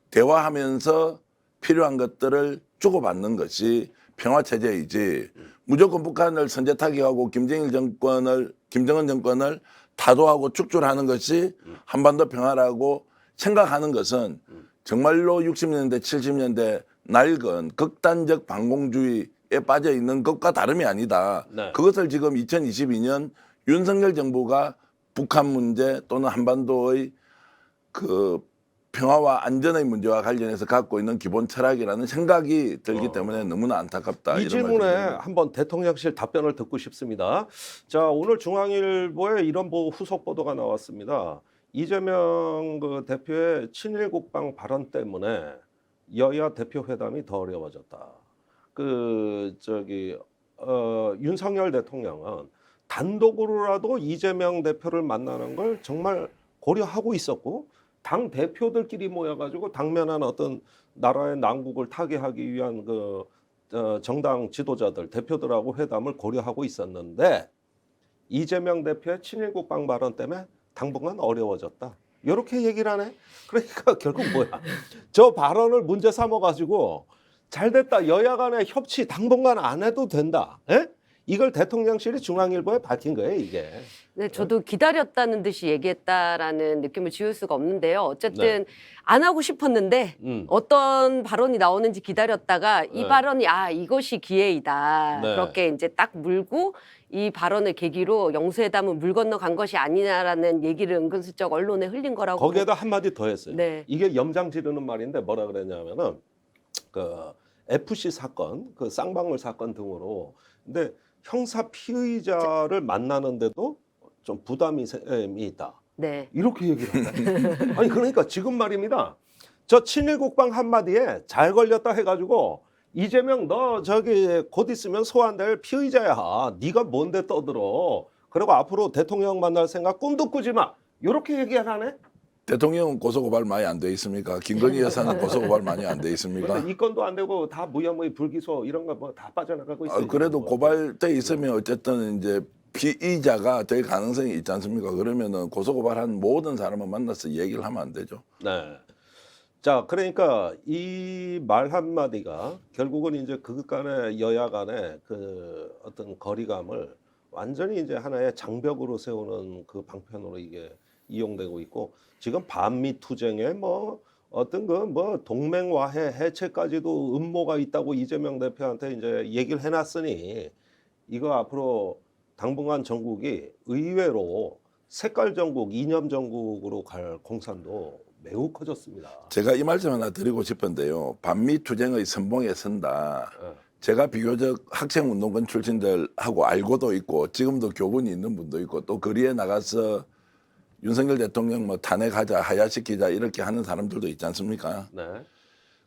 대화하면서 필요한 것들을 주고받는 것이 평화체제이지, 무조건 북한을 선제 타격하고 김정은 정권을 타도하고 축출하는 것이 한반도 평화라고 생각하는 것은 정말로 60년대 70년대 낡은 극단적 반공주의에 빠져 있는 것과 다름이 아니다. 네. 그것을 지금 2022년 윤석열 정부가 북한 문제 또는 한반도의 평화와 안전의 문제와 관련해서 갖고 있는 기본 철학이라는 생각이 들기 때문에 너무나 안타깝다. 이 이런 질문에 말씀드립니다. 한번 대통령실 답변을 듣고 싶습니다. 자, 오늘 중앙일보에 이런 후속 보도가 나왔습니다. 이재명 대표의 친일 국방 발언 때문에 여야 대표 회담이 더 어려워졌다. 윤석열 대통령은 단독으로라도 이재명 대표를 만나는 걸 정말 고려하고 있었고, 당 대표들끼리 모여가지고 당면한 어떤 나라의 난국을 타개하기 위한 정당 지도자들, 대표들하고 회담을 고려하고 있었는데 이재명 대표의 친일 국방 발언 때문에 당분간 어려워졌다. 이렇게 얘기를 하네. 그러니까 결국 뭐야? 저 발언을 문제 삼아가지고 잘됐다, 여야 간의 협치 당분간 안 해도 된다. 에? 이걸 대통령실이 중앙일보에 밝힌 거예요, 이게. 네, 저도 기다렸다는 듯이 얘기했다라는 느낌을 지울 수가 없는데요. 어쨌든 네. 안 하고 싶었는데 어떤 발언이 나오는지 기다렸다가 이 네. 발언이 이것이 기회이다. 네. 그렇게 이제 딱 물고 이 발언을 계기로 영수회담은 물 건너간 것이 아니냐라는 얘기를 은근슬쩍 언론에 흘린 거라고. 거기에다 한마디 더 했어요. 네. 이게 염장 지르는 말인데 뭐라 그랬냐면은 FC 사건, 쌍방울 사건 등으로, 근데 형사 피의자를 만나는데도 좀 부담이 있다. 네. 이렇게 얘기를 한다. 아니 그러니까 지금 말입니다. 저 친일 국방 한마디에 잘 걸렸다 해가지고 이재명 너 저기 곧 있으면 소환될 피의자야. 네가 뭔데 떠들어. 그리고 앞으로 대통령 만날 생각 꿈도 꾸지 마. 이렇게 얘기하네. 대통령은 고소고발 많이 안 돼 있습니까? 김건희 여사는 고소고발 많이 안 돼 있습니까? 그런데 이건도 안 되고 다 무혐의 불기소 이런 거 뭐 다 빠져나가고 있어요. 그래도 고발돼 있으면 어쨌든 이제 피의자가 될 가능성이 있지 않습니까? 그러면은 고소고발한 모든 사람을 만나서 얘기를 하면 안 되죠. 네. 자, 그러니까 이 말 한마디가 결국은 이제 그것 간의 여야 간의 그 어떤 거리감을 완전히 이제 하나의 장벽으로 세우는 그 방편으로 이게 이용되고 있고 지금 반미 투쟁에 뭐 어떤 그 뭐 동맹화해 해체까지도 음모가 있다고 이재명 대표한테 이제 얘기를 해놨으니 이거 앞으로 당분간 전국이 의외로 색깔 전국, 이념 전국으로 갈 공산도 매우 커졌습니다. 제가 이 말씀 하나 드리고 싶은데요. 반미 투쟁의 선봉에 선다. 예. 제가 비교적 학생운동권 출신들하고 알고도 있고 지금도 교훈이 있는 분도 있고 또 거리에 나가서 윤석열 대통령 뭐 탄핵하자 하야시키자 이렇게 하는 사람들도 있지 않습니까? 네.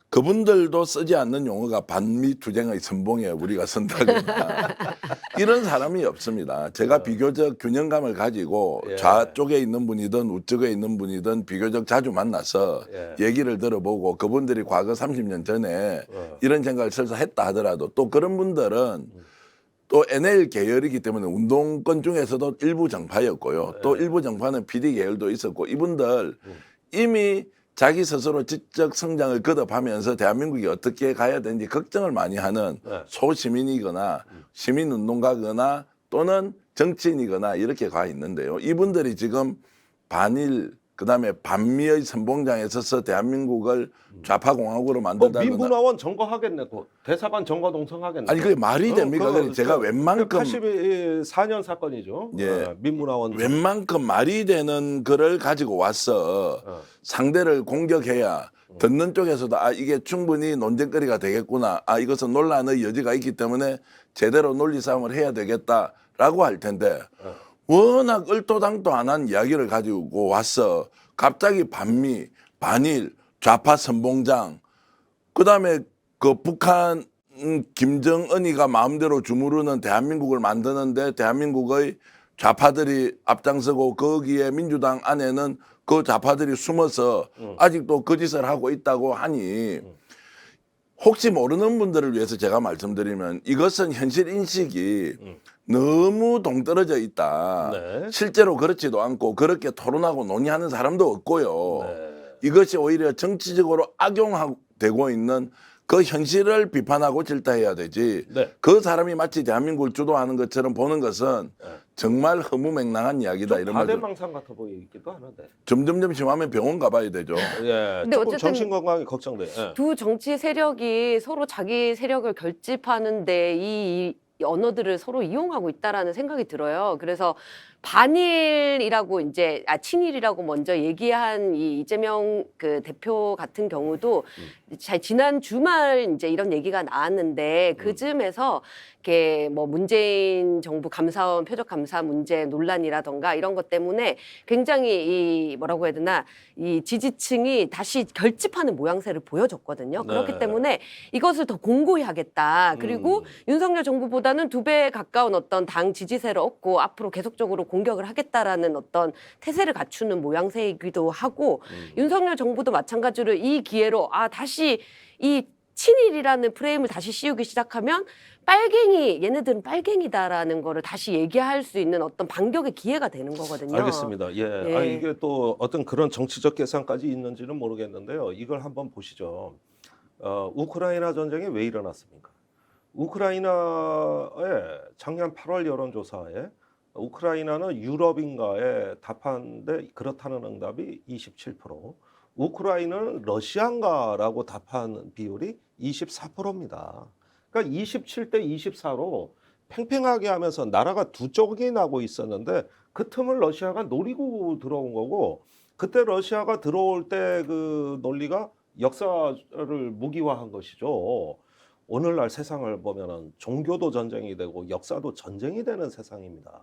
그분들도 쓰지 않는 용어가 반미 투쟁의 선봉에 우리가 선다거나 이런 사람이 없습니다. 제가 비교적 균형감을 가지고 예. 좌쪽에 있는 분이든 우측에 있는 분이든 비교적 자주 만나서 예. 얘기를 들어보고 그분들이 과거 30년 전에 이런 생각을 설사 했다 하더라도 또 그런 분들은 또 NL 계열이기 때문에 운동권 중에서도 일부 정파였고요. 또 일부 정파는 PD 계열도 있었고 이분들 이미 자기 스스로 지적 성장을 거듭하면서 대한민국이 어떻게 가야 되는지 걱정을 많이 하는 네. 소시민이거나 시민운동가거나 또는 정치인이거나 이렇게 가 있는데요. 이분들이 지금 반일 그다음에 반미의 선봉장에 서서 대한민국을 좌파공화국으로 만든다거나 민문화원 점거하겠네. 그 대사관 점거 동성하겠네. 아니 그게 말이 됩니까? 그래 제가 웬만큼 84년 사건이죠. 예. 민문화원 웬만큼 말이 되는 글을 가지고 와서 상대를 공격해야 듣는 쪽에서도 아 이게 충분히 논쟁거리가 되겠구나. 아 이것은 논란의 여지가 있기 때문에 제대로 논리 싸움을 해야 되겠다라고 할 텐데 워낙 얼토당토 안 한 이야기를 가지고 와서 갑자기 반미, 반일, 좌파 선봉장 그다음에 그 북한 김정은이가 마음대로 주무르는 대한민국을 만드는데 대한민국의 좌파들이 앞장서고 거기에 민주당 안에는 그 좌파들이 숨어서 아직도 거짓을 하고 있다고 하니 혹시 모르는 분들을 위해서 제가 말씀드리면 이것은 현실 인식이 너무 동떨어져 있다. 네. 실제로 그렇지도 않고 그렇게 토론하고 논의하는 사람도 없고요. 네. 이것이 오히려 정치적으로 악용되고 있는 그 현실을 비판하고 질타해야 되지. 네. 그 사람이 마치 대한민국을 주도하는 것처럼 보는 것은 정말 허무맹랑한 이야기다. 이런 말씀. 가대망상 같아 보이기도 하는데. 점점점 심하면 병원 가봐야 되죠. 예. 근데 조금 어쨌든 정신 건강이 걱정돼. 예. 두 정치 세력이 서로 자기 세력을 결집하는데 이 언어들을 서로 이용하고 있다라는 생각이 들어요. 그래서 반일이라고 이제 친일이라고 먼저 얘기한 이 이재명 그 대표 같은 경우도 지난 주말 이제 이런 얘기가 나왔는데 그 즈음에서 이렇게 뭐 문재인 정부 감사원 표적 감사 문제 논란이라던가 이런 것 때문에 굉장히 이 뭐라고 해야 되나 이 지지층이 다시 결집하는 모양새를 보여줬거든요. 네. 그렇기 때문에 이것을 더 공고히 하겠다. 그리고 윤석열 정부보다는 2배 가까운 어떤 당 지지세를 얻고 앞으로 계속적으로 공격을 하겠다라는 어떤 태세를 갖추는 모양새이기도 하고 윤석열 정부도 마찬가지로 이 기회로 다시 이 친일이라는 프레임을 다시 씌우기 시작하면 빨갱이 얘네들은 빨갱이다라는 거를 다시 얘기할 수 있는 어떤 반격의 기회가 되는 거거든요. 알겠습니다. 예. 예. 이게 또 어떤 그런 정치적 계산까지 있는지는 모르겠는데요. 이걸 한번 보시죠. 우크라이나 전쟁이 왜 일어났습니까? 우크라이나의 작년 8월 여론조사에 우크라이나는 유럽인가에 답한데 그렇다는 응답이 27%, 우크라이나는 러시아인가라고 답한 비율이 24%입니다. 그러니까 27대 24로 팽팽하게 하면서 나라가 두 쪽이 나고 있었는데 그 틈을 러시아가 노리고 들어온 거고 그때 러시아가 들어올 때 그 논리가 역사를 무기화한 것이죠. 오늘날 세상을 보면은 종교도 전쟁이 되고 역사도 전쟁이 되는 세상입니다.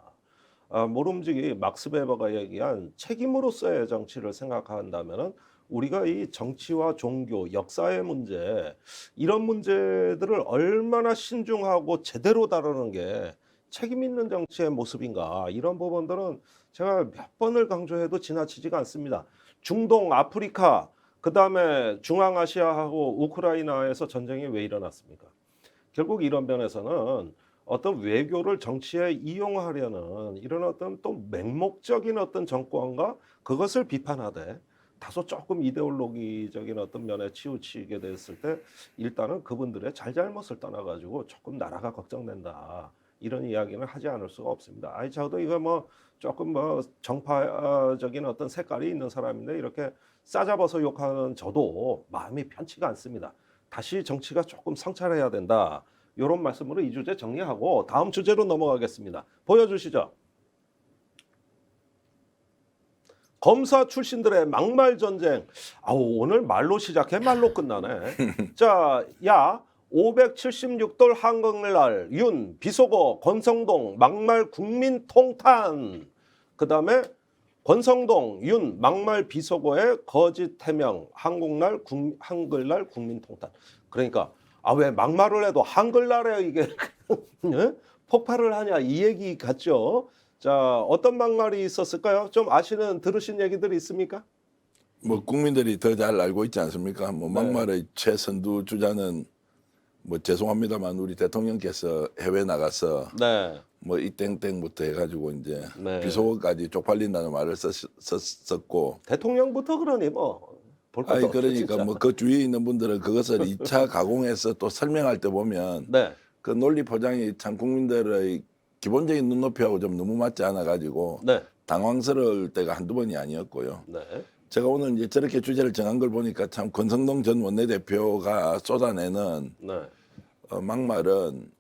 모름지기 막스 베버가 얘기한 책임으로서의 정치를 생각한다면은 우리가 이 정치와 종교, 역사의 문제 이런 문제들을 얼마나 신중하고 제대로 다루는 게 책임 있는 정치의 모습인가 이런 부분들은 제가 몇 번을 강조해도 지나치지가 않습니다. 중동, 아프리카, 그다음에 중앙아시아하고 우크라이나에서 전쟁이 왜 일어났습니까? 결국 이런 면에서는 어떤 외교를 정치에 이용하려는 이런 어떤 또 맹목적인 어떤 정권과 그것을 비판하되 다소 조금 이데올로기적인 어떤 면에 치우치게 됐을 때 일단은 그분들의 잘잘못을 떠나가지고 조금 나라가 걱정된다. 이런 이야기는 하지 않을 수가 없습니다. 아이 저도 이거 뭐 조금 뭐 정파적인 어떤 색깔이 있는 사람인데 이렇게 싸잡아서 욕하는 저도 마음이 편치가 않습니다. 다시 정치가 조금 성찰해야 된다. 이런 말씀으로 이 주제 정리하고 다음 주제로 넘어가겠습니다. 보여주시죠. 검사 출신들의 막말 전쟁. 아우 오늘 말로 시작해 말로 끝나네. 자, 야 576돌 한글날 윤 비속어 권성동 막말 국민 통탄. 그다음에 권성동 윤 막말 비속어의 거짓 해명 한글날 국민 통탄. 그러니까 아 왜 막말을 해도 한글날에 이게 폭발을 하냐 이 얘기 같죠. 자 어떤 막말이 있었을까요? 좀 들으신 얘기들이 있습니까? 뭐 국민들이 더 잘 알고 있지 않습니까? 뭐 막말의 최선두 주자는 뭐 죄송합니다만 우리 대통령께서 해외 나가서 네. 뭐 이 땡땡부터 해가지고 이제 네. 비속어까지 쪽팔린다는 말을 썼고 대통령부터 그러니 뭐 볼 것도 아니 없죠, 그러니까 진짜. 뭐 그 주위에 있는 분들은 그것을 2차 가공해서 또 설명할 때 보면 네. 그 논리 포장이 참 국민들의 기본적인 눈높이하고 좀 너무 맞지 않아 가지고 네. 당황스러울 때가 한두 번이 아니었고요. 네. 제가 오늘 이제 저렇게 주제를 정한 걸 보니까 참 권성동 전 원내대표가 쏟아내는 네. 막말은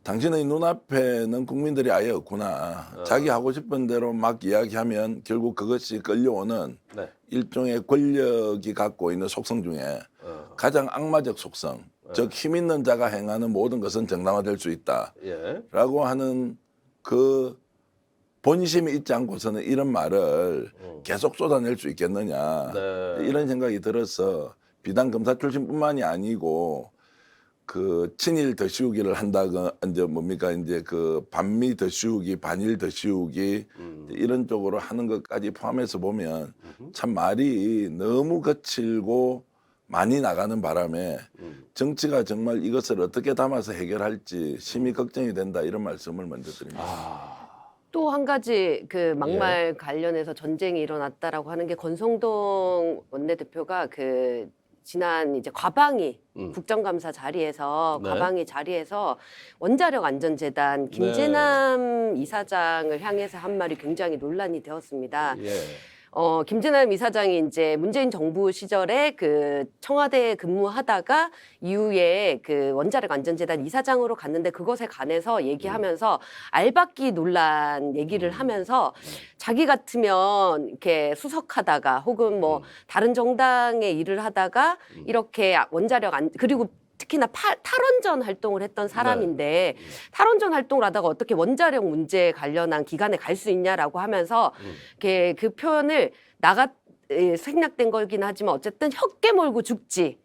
당신의 눈앞에는 국민들이 아예 없구나. 자기 하고 싶은 대로 막 이야기하면 결국 그것이 끌려오는 네. 일종의 권력이 갖고 있는 속성 중에 가장 악마적 속성. 즉 힘 있는 자가 행하는 모든 것은 정당화될 수 있다. 예. 라고 하는 그 본심이 있지 않고서는 이런 말을 계속 쏟아낼 수 있겠느냐. 네. 이런 생각이 들어서 비단 검사 출신뿐만이 아니고 그 친일 더 씌우기를 한다가 이제 뭡니까 이제 그 반미 더 씌우기 반일 더 씌우기 이런 쪽으로 하는 것까지 포함해서 보면 참 말이 너무 거칠고 많이 나가는 바람에 정치가 정말 이것을 어떻게 담아서 해결할지 심히 걱정이 된다 이런 말씀을 먼저 드립니다. 또 한 가지 그 막말 관련해서 전쟁이 일어났다라고 하는 게 권성동 원내대표가 그 지난 이제 과방위 국정감사 자리에서 네. 과방위 자리에서 원자력 안전재단 김재남 이사장을 향해서 한 말이 굉장히 논란이 되었습니다. 예. 김재남 이사장이 이제 문재인 정부 시절에 그 청와대에 근무하다가 이후에 그 원자력 안전재단 이사장으로 갔는데 그것에 관해서 얘기하면서 알박기 논란 얘기를 하면서 자기 같으면 이렇게 수석하다가 혹은 뭐 다른 정당에 일을 하다가 이렇게 원자력 그리고 특히나 탈원전 활동을 했던 사람인데 탈원전 활동을 하다가 어떻게 원자력 문제에 관련한 기관에 갈 수 있냐라고 하면서 그 표현을 생략된 거긴 하지만 어쨌든 혀깨 몰고 죽지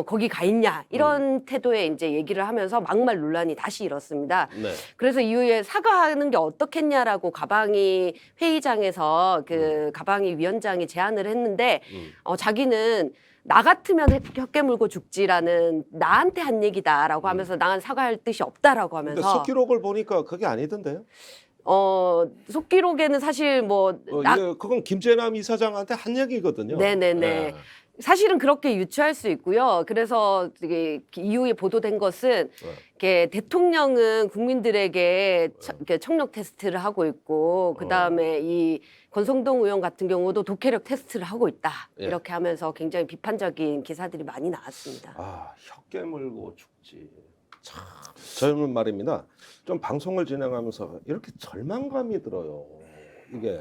거기 가 있냐 이런 태도의 이제 얘기를 하면서 막말 논란이 다시 일었습니다. 네. 그래서 이후에 사과하는 게 어떻겠냐라고 가방위 회의장에서 그 가방위 위원장이 제안을 했는데 자기는 나 같으면 혀깨 물고 죽지라는 나한테 한 얘기다라고 하면서 나는 사과할 뜻이 없다라고 근데 하면서 속기록을 보니까 그게 아니던데요? 속기록에는 사실 뭐 그건 김재남 이사장한테 한 얘기거든요. 네네네. 예. 사실은 그렇게 유추할 수 있고요. 그래서 이게 이후에 보도된 것은 이렇게 대통령은 국민들에게 이렇게 청력 테스트를 하고 있고 그 다음에 이 권성동 의원 같은 경우도 독해력 테스트를 하고 있다. 예. 이렇게 하면서 굉장히 비판적인 기사들이 많이 나왔습니다. 아, 혀 깨물고 죽지. 참, 저는 말입니다. 좀 방송을 진행하면서 이렇게 절망감이 들어요. 이게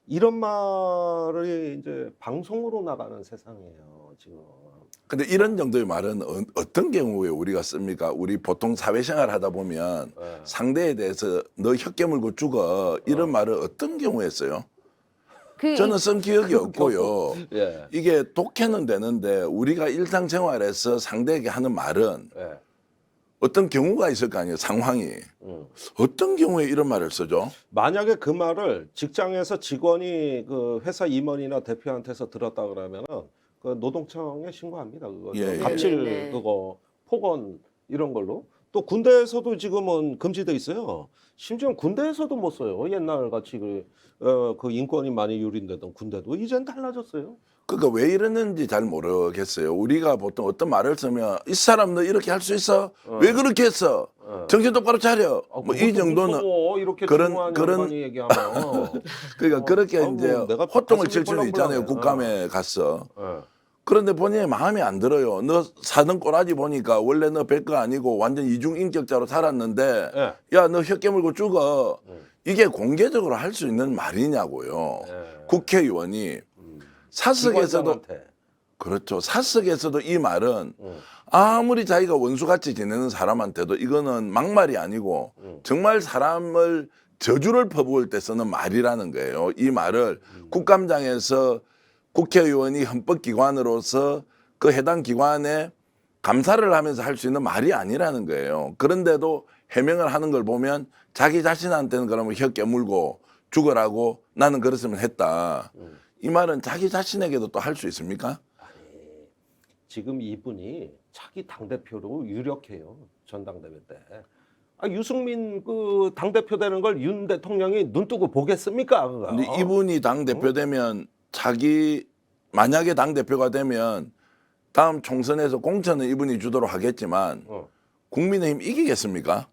이런 말이 이제 방송으로 나가는 세상이에요, 지금. 근데 이런 정도의 말은 어떤 경우에 우리가 씁니까? 우리 보통 사회생활 하다 보면 상대에 대해서 너 혀 깨물고 죽어 이런 말을 어떤 경우에 써요? 저는 쓴 기억이 없고요. 예. 이게 독해는 되는데 우리가 일상생활에서 상대에게 하는 말은 예. 어떤 경우가 있을 거 아니에요. 상황이. 어떤 경우에 이런 말을 쓰죠? 만약에 그 말을 직장에서 직원이 그 회사 임원이나 대표한테서 들었다 그러면은 그 노동청에 신고합니다. 그거 예, 예. 갑질 네네네. 그거 폭언 이런 걸로. 또 군대에서도 지금은 금지돼 있어요. 심지어 군대에서도 못 써요. 옛날 같이 그 인권이 많이 유린되던 군대도 이젠 달라졌어요. 그러니까 왜 이러는지 잘 모르겠어요. 우리가 보통 어떤 말을 쓰면 이 사람 너 이렇게 할 수 있어? 왜 그렇게 했어? 정신 똑바로 차려. 뭐 이 정도는 이렇게 그런- 중요한 그런- 양반이 얘기하면 그러니까 그렇게 아이고, 이제 내가 호통을 가슴이 칠 수는 있잖아요. 펄렁펄렁해. 국감에 가서. 예. 그런데 본인의 마음이 안 들어요. 너 사는 꼬라지 보니까 원래 너 별거 아니고 완전 이중인격자로 살았는데 예. 야 너 혀 깨물고 죽어. 이게 공개적으로 할 수 있는 말이냐고요. 예. 국회의원이 사석에서도 기관장한테. 그렇죠. 사석에서도 이 말은 아무리 자기가 원수같이 지내는 사람한테도 이거는 막말이 아니고 정말 사람을 저주를 퍼부을 때 쓰는 말이라는 거예요. 이 말을 국감장에서 국회의원이 헌법기관으로서 그 해당 기관에 감사를 하면서 할 수 있는 말이 아니라는 거예요. 그런데도 해명을 하는 걸 보면 자기 자신한테는 그러면 혀 깨물고 죽으라고 나는 그랬으면 했다. 이 말은 자기 자신에게도 또 할 수 있습니까? 지금 이분이 자기 당대표로 유력해요. 전당대회 때. 아, 유승민 그 당대표 되는 걸 윤 대통령이 눈 뜨고 보겠습니까? 그거? 근데 이분이 당대표 되면 자기 만약에 당대표가 되면 다음 총선에서 공천은 이분이 주도록 하겠지만 국민의힘 이기겠습니까?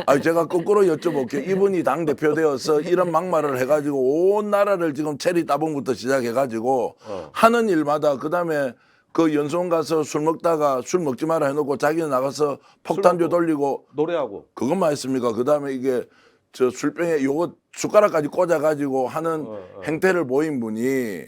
아, 제가 거꾸로 여쭤볼게요. 이분이 당대표 되어서 이런 막말을 해가지고 온 나라를 지금 체리 따봉부터 시작해가지고 하는 일마다 그다음에 그 연수원 가서 술 먹다가 술 먹지 마라 해놓고 자기는 나가서 폭탄주 먹고. 돌리고 노래하고. 그것만 했습니까? 그다음에 이게 저 술병에 요거 숟가락까지 꽂아가지고 하는 행태를 보인 분이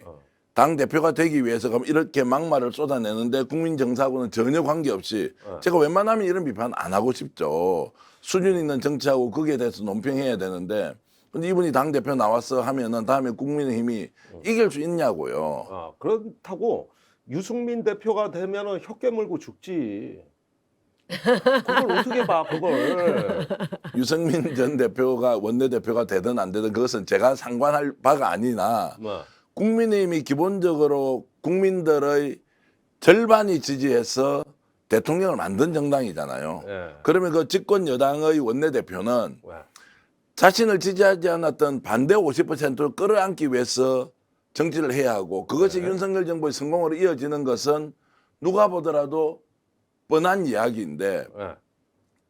당 대표가 되기 위해서 그럼 이렇게 막말을 쏟아내는데 국민 정서하고는 전혀 관계없이 제가 웬만하면 이런 비판 안 하고 싶죠. 수준 있는 정치하고 거기에 대해서 논평해야 되는데 근데 이분이 당 대표 나와서 하면은 다음에 국민의힘이 이길 수 있냐고요. 아, 그렇다고 유승민 대표가 되면은 혀 깨물고 죽지. 그걸 어떻게 봐, 그걸. 유승민 전 대표가 원내대표가 되든 안 되든 그것은 제가 상관할 바가 아니나 뭐. 국민의힘이 기본적으로 국민들의 절반이 지지해서 대통령을 만든 정당이잖아요. 예. 그러면 그 집권 여당의 원내대표는 왜? 자신을 지지하지 않았던 반대 50%를 끌어안기 위해서 정치를 해야 하고 그것이 윤석열 정부의 성공으로 이어지는 것은 누가 보더라도 뻔한 이야기인데 예.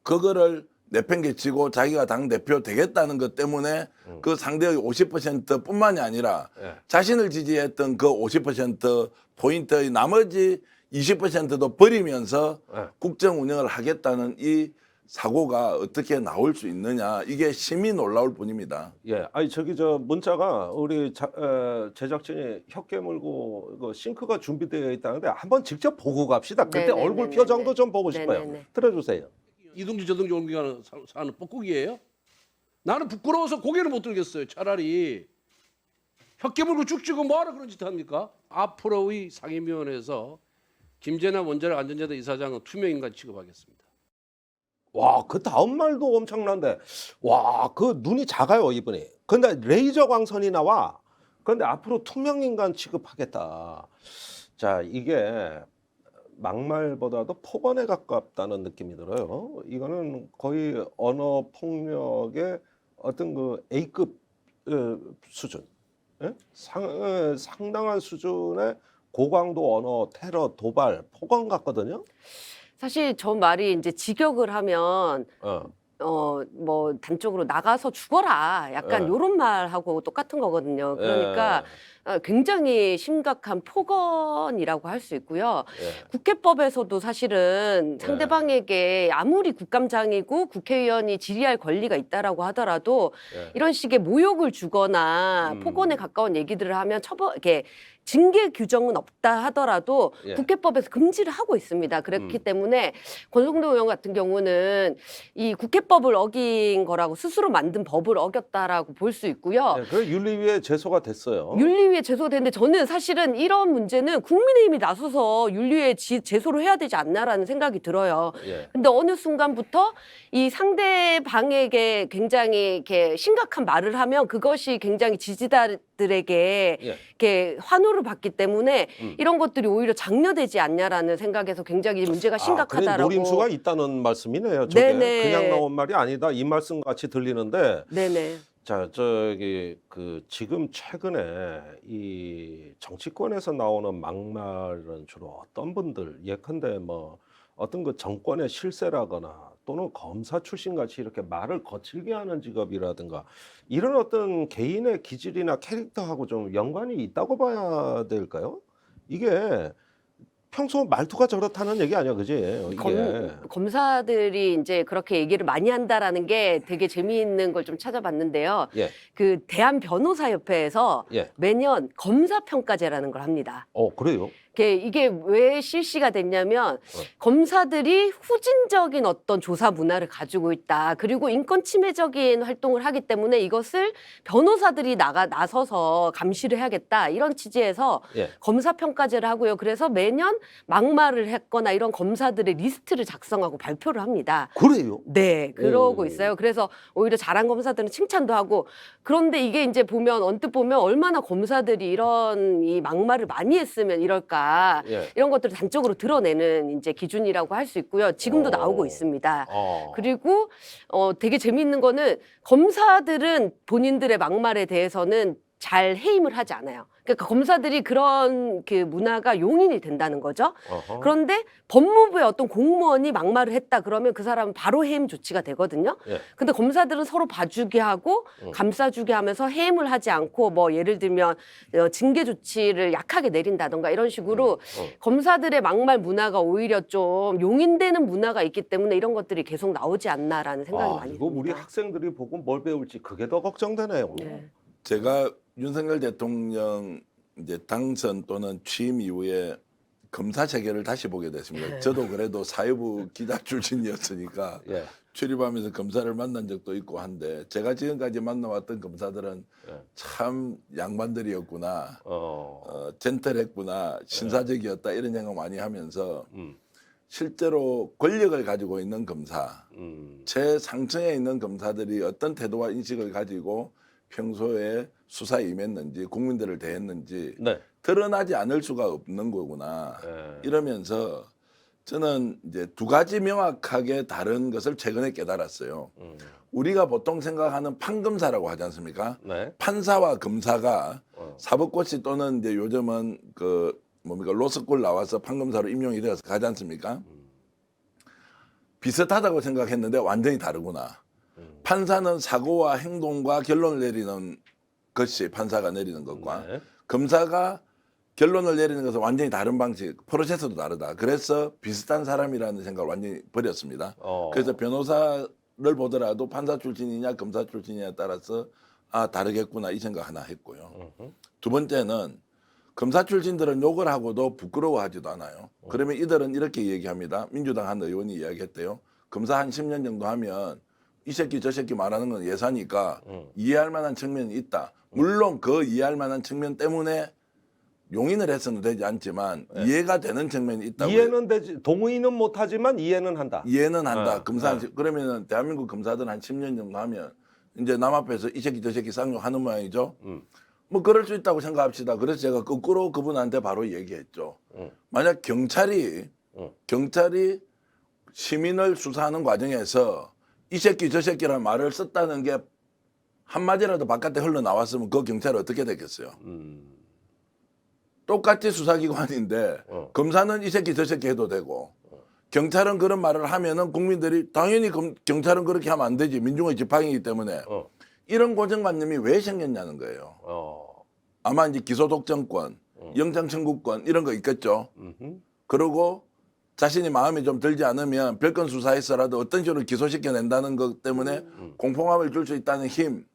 그거를 내팽개치고 자기가 당대표 되겠다는 것 때문에 그 상대의 50%뿐만이 아니라 예. 자신을 지지했던 그 50% 포인트의 나머지 20%도 버리면서 예. 국정 운영을 하겠다는 이 사고가 어떻게 나올 수 있느냐 이게 심히 놀라울 뿐입니다. 예, 아니 저기 저 문자가 우리 제작진이 혀 깨물고 그 싱크가 준비되어 있다는데 한번 직접 보고 갑시다. 그때 네네네네네. 얼굴 표정도 좀 보고 싶어요. 네네네. 들어주세요. 이동주 저동주 옮겨가는 사는 뻐꾸기예요? 나는 부끄러워서 고개를 못 들겠어요. 차라리 혀 깨물고 쭉찍고 뭐하러 그런 짓 합니까? 앞으로의 상임위원회에서 김재남 원자력 안전자대 이사장은 투명인간 취급하겠습니다. 와, 그 다음 말도 엄청난데, 와, 그 눈이 작아요 이분이. 근데 레이저 광선이 나와. 그런데 앞으로 투명인간 취급하겠다. 자, 이게 막말보다도 폭언에 가깝다는 느낌이 들어요. 이거는 거의 언어 폭력의 어떤 그 A급 수준, 예? 상당한 수준의 고강도 언어 테러, 도발, 폭언 같거든요. 사실 저 말이 이제 직역을 하면 뭐 단적으로 나가서 죽어라 약간 예. 요런 말하고 똑같은 거거든요. 그러니까 굉장히 심각한 폭언이라고 할 수 있고요. 예. 국회법에서도 사실은 상대방에게 아무리 국감장이고 국회의원이 질의할 권리가 있다라고 하더라도 예. 이런 식의 모욕을 주거나 폭언에 가까운 얘기들을 하면 이렇게 징계 규정은 없다 하더라도 예. 국회법에서 금지를 하고 있습니다. 그렇기 때문에 권성동 의원 같은 경우는 이 국회법을 어긴 거라고 스스로 만든 법을 어겼다라고 볼 수 있고요. 네, 그 윤리위에 제소가 됐어요. 윤리위에 제소가 되는데 저는 사실은 이런 문제는 국민의힘이 나서서 윤리위에 제소를 해야 되지 않나라는 생각이 들어요. 예. 근데 어느 순간부터 이 상대방에게 굉장히 이렇게 심각한 말을 하면 그것이 굉장히 지지자들에게 예. 이렇게 환호를 받기 때문에 이런 것들이 오히려 장려되지 않냐라는 생각에서 굉장히 문제가 그래, 심각하다라고. 노림수가 있다는 말씀이네요. 저게 네네. 그냥 나온 말이 아니다. 이 말씀 같이 들리는데 네네. 자, 저기 그 지금 최근에 이 정치권에서 나오는 막말은 주로 어떤 분들 예컨대 뭐 어떤 그 정권의 실세라거나 또는 검사 출신 같이 이렇게 말을 거칠게 하는 직업이라든가 이런 어떤 개인의 기질이나 캐릭터하고 좀 연관이 있다고 봐야 될까요? 이게 평소 말투가 저렇다는 얘기 아니야, 그지? 이게. 검사들이 이제 그렇게 얘기를 많이 한다라는 게 되게 재미있는 걸 좀 찾아봤는데요. 예, 그 대한변호사협회에서 예. 매년 검사평가제라는 걸 합니다. 그래요? 이게 왜 실시가 됐냐면 검사들이 후진적인 어떤 조사 문화를 가지고 있다. 그리고 인권 침해적인 활동을 하기 때문에 이것을 변호사들이 나서서 감시를 해야겠다. 이런 취지에서 예. 검사평가제를 하고요. 그래서 매년 막말을 했거나 이런 검사들의 리스트를 작성하고 발표를 합니다. 그래요? 네, 그러고 오. 있어요. 그래서 오히려 잘한 검사들은 칭찬도 하고 그런데 이게 이제 보면 언뜻 보면 얼마나 검사들이 이런 이 막말을 많이 했으면 이럴까 예. 이런 것들을 단적으로 드러내는 이제 기준이라고 할 수 있고요. 지금도 오. 나오고 있습니다. 어. 그리고 되게 재미있는 거는 검사들은 본인들의 막말에 대해서는 잘 해임을 하지 않아요. 그러니까 검사들이 그런 그 문화가 용인이 된다는 거죠. 어허. 그런데 법무부의 어떤 공무원이 막말을 했다 그러면 그 사람은 바로 해임 조치가 되거든요. 예. 근데 검사들은 서로 봐주게 하고 감싸주게 하면서 해임을 하지 않고 뭐 예를 들면 징계 조치를 약하게 내린다던가 이런 식으로 검사들의 막말 문화가 오히려 좀 용인되는 문화가 있기 때문에 이런 것들이 계속 나오지 않나라는 생각이 많이 이거 우리 듭니다. 학생들이 보고 뭘 배울지 그게 더 걱정되네요. 네. 제가 윤석열 대통령 이제 당선 또는 취임 이후에 검사 체계를 다시 보게 됐습니다. 저도 그래도 사회부 기자 출신이었으니까 예. 출입하면서 검사를 만난 적도 있고 한데 제가 지금까지 만나왔던 검사들은 예. 참 양반들이었구나, 젠틀했구나, 신사적이었다 이런 생각 많이 하면서 실제로 권력을 가지고 있는 검사, 최상층에 있는 검사들이 어떤 태도와 인식을 가지고 평소에 수사에 임했는지 국민들을 대했는지 네. 드러나지 않을 수가 없는 거구나 예. 이러면서 저는 이제 두 가지 명확하게 다른 것을 최근에 깨달았어요. 우리가 보통 생각하는 판검사라고 하지 않습니까? 네. 판사와 검사가 사법고시 또는 이제 요즘은 그 뭡니까 로스쿨 나와서 판검사로 임용이 되어서 가지 않습니까? 비슷하다고 생각했는데 완전히 다르구나. 판사는 사고와 행동과 결론을 내리는 것이 판사가 내리는 것과 네. 검사가 결론을 내리는 것은 완전히 다른 방식, 프로세스도 다르다. 그래서 비슷한 사람이라는 생각을 완전히 버렸습니다. 그래서 변호사를 보더라도 판사 출신이냐 검사 출신이냐에 따라서 다르겠구나 이 생각 하나 했고요. 두 번째는 검사 출신들은 욕을 하고도 부끄러워하지도 않아요. 그러면 이들은 이렇게 얘기합니다. 민주당 한 의원이 이야기했대요. 검사 한 10년 정도 하면 이 새끼 저 새끼 말하는 건 예사니까 이해할 만한 측면이 있다. 물론 그 이해할 만한 측면 때문에 용인을 해서는 되지 않지만 이해가 되는 측면이 있다고. 이해는 되지 동의는 못하지만 이해는 한다. 이해는 한다. 검사 그러면은 대한민국 검사들 한 10년 정도 하면 이제 남 앞에서 이 새끼 저 새끼 쌍욕하는 모양이죠. 뭐 그럴 수 있다고 생각합시다. 그래서 제가 거꾸로 그분한테 바로 얘기했죠. 만약 경찰이 시민을 수사하는 과정에서 이 새끼 저 새끼라는 말을 썼다는 게 한마디라도 바깥에 흘러나왔으면 그 경찰이 어떻게 되겠어요? 똑같이 수사기관인데 검사는 이 새끼 저 새끼 해도 되고 경찰은 그런 말을 하면은 국민들이 당연히 경찰은 그렇게 하면 안 되지. 민중의 지팡이기 때문에 이런 고정관념이 왜 생겼냐는 거예요. 아마 이제 기소독점권, 영장청구권 이런 거 있겠죠. 그리고 자신이 마음에 좀 들지 않으면 별건 수사했어라도 어떤 식으로 기소시켜낸다는 것 때문에 공포감을 줄 수 있다는 힘,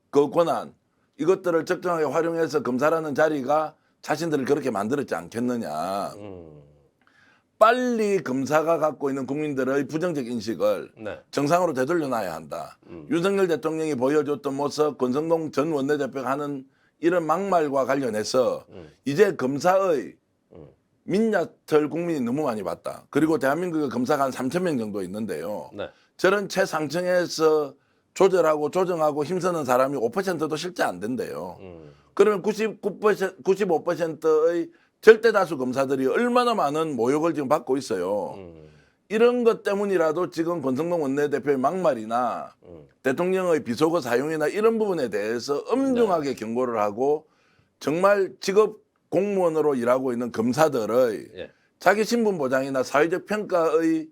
그 권한 이것들을 적정하게 활용해서 검사라는 자리가 자신들을 그렇게 만들었지 않겠느냐. 빨리 검사가 갖고 있는 국민들의 부정적 인식을 네. 정상으로 되돌려놔야 한다. 윤석열 대통령이 보여줬던 모습, 권성동 전 원내대표가 하는 이런 막말과 관련해서 이제 검사의 민낯을 국민이 너무 많이 봤다. 그리고 대한민국의 검사가 한 3,000명 정도 있는데요. 네. 저런 최상층에서 조절하고 조정하고 힘쓰는 사람이 5%도 실제 안 된대요. 그러면 95%의 절대 다수 검사들이 얼마나 많은 모욕을 지금 받고 있어요. 이런 것 때문이라도 지금 권성동 원내대표의 막말이나 대통령의 비속어 사용이나 이런 부분에 대해서 엄중하게 경고를 하고 정말 직업 공무원으로 일하고 있는 검사들의 예. 자기 신분 보장이나 사회적 평가의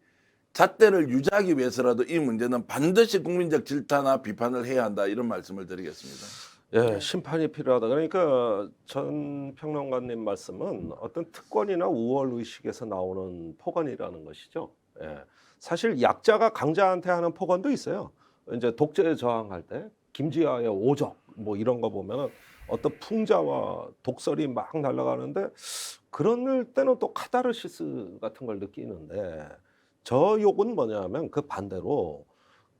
잣대를 유지하기 위해서라도 이 문제는 반드시 국민적 질타나 비판을 해야 한다 이런 말씀을 드리겠습니다. 예, 심판이 필요하다. 그러니까 전 평론가님 말씀은 어떤 특권이나 우월 의식에서 나오는 폭언이라는 것이죠. 예. 사실 약자가 강자한테 하는 폭언도 있어요. 이제 독재에 저항할 때 김지아의 오적 뭐 이런 거 보면은 어떤 풍자와 독설이 막 날아가는데 그럴 때는 또 카타르시스 같은 걸 느끼는데 저 욕은 뭐냐면 그 반대로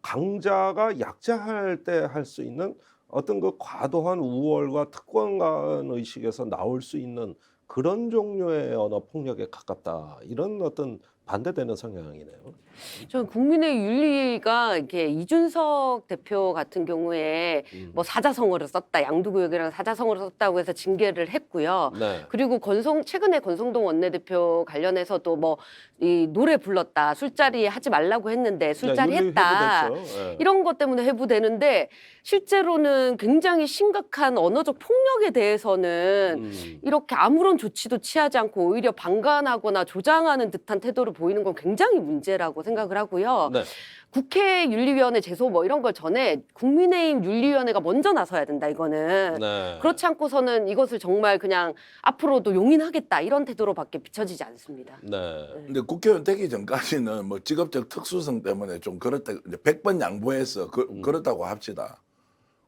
강자가 약자할 때 할 수 있는 어떤 그 과도한 우월과 특권감 의식에서 나올 수 있는 그런 종류의 언어 폭력에 가깝다. 이런 어떤 반대되는 성향이네요. 전 국민의 윤리가 이렇게 이준석 대표 같은 경우에 뭐 사자성어를 썼다, 양두구역이랑 사자성어를 썼다고 해서 징계를 했고요. 네. 그리고 최근에 권성동 원내대표 관련해서도 뭐 이 노래 불렀다, 술자리 하지 말라고 했는데 술자리 윤리 했다. 회부됐죠. 예. 이런 것 때문에 회부되는데 실제로는 굉장히 심각한 언어적 폭력에 대해서는 이렇게 아무런 조치도 취하지 않고 오히려 방관하거나 조장하는 듯한 태도를 보이는 건 굉장히 문제라고 생각을 하고요. 네. 국회 윤리위원회 제소 뭐 이런 걸 전에 국민의힘 윤리위원회가 먼저 나서야 된다 이거는. 네. 그렇지 않고서는 이것을 정말 그냥 앞으로도 용인하겠다 이런 태도로밖에 비춰지지 않습니다. 네. 근데 국회의원 되기 전까지는 뭐 직업적 특수성 때문에 좀 그렇다, 이제 100번 양보해서 그렇다고 합시다.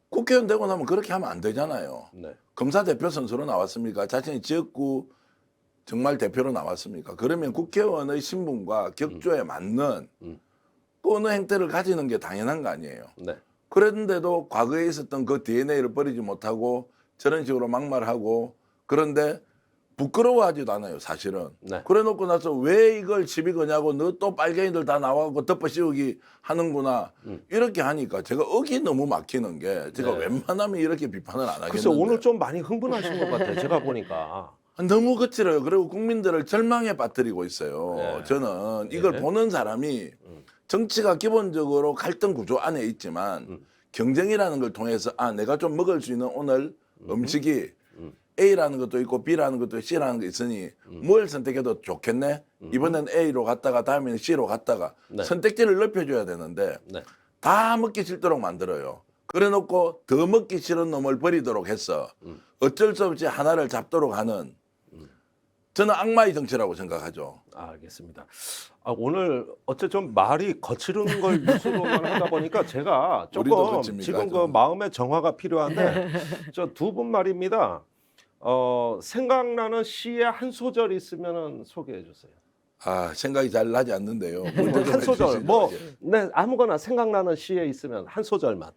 국회의원 되고 나면 그렇게 하면 안 되잖아요. 네. 검사 대표 선수로 나왔습니까? 자신이 지역구 정말 대표로 나왔습니까? 그러면 국회의원의 신분과 격조에 맞는 또 어느 행태를 가지는 게 당연한 거 아니에요. 네. 그랬는데도 과거에 있었던 그 DNA를 버리지 못하고 저런 식으로 막말하고 그런데 부끄러워하지도 않아요, 사실은. 네. 그래 놓고 나서 왜 이걸 시비 거냐고 너 또 빨갱이들 다 나와갖고 덮어 씌우기 하는구나. 이렇게 하니까 제가 억이 너무 막히는 게 제가 네. 웬만하면 이렇게 비판을 안 하겠는데. 글쎄 오늘 좀 많이 흥분하신 것 같아요. 제가 보니까. 너무 거칠어요. 그리고 국민들을 절망에 빠뜨리고 있어요. 네. 저는 이걸 네. 보는 사람이 정치가 기본적으로 갈등 구조 안에 있지만 경쟁이라는 걸 통해서 아 내가 좀 먹을 수 있는 오늘 음식이 A라는 것도 있고 B라는 것도 C라는 게 있으니 뭘 선택해도 좋겠네. 이번엔 A로 갔다가 다음에는 C로 갔다가 네. 선택지를 넓혀줘야 되는데 네. 다 먹기 싫도록 만들어요. 그래놓고 더 먹기 싫은 놈을 버리도록 해서 어쩔 수 없이 하나를 잡도록 하는 저는 악마의 정치라고 생각하죠. 알겠습니다. 오늘 어째 좀 말이 거칠은 걸 뉴스로만 하다 보니까 제가 우리도 조금 거칩니까, 지금 그 좀? 마음의 정화가 필요한데 저 두 분 말입니다. 생각나는 시의 한 소절 있으면 소개해 주세요. 아 생각이 잘 나지 않는데요. 문제 좀 한 소절 해주시죠. 뭐 예. 네, 아무거나 생각나는 시에 있으면 한 소절만.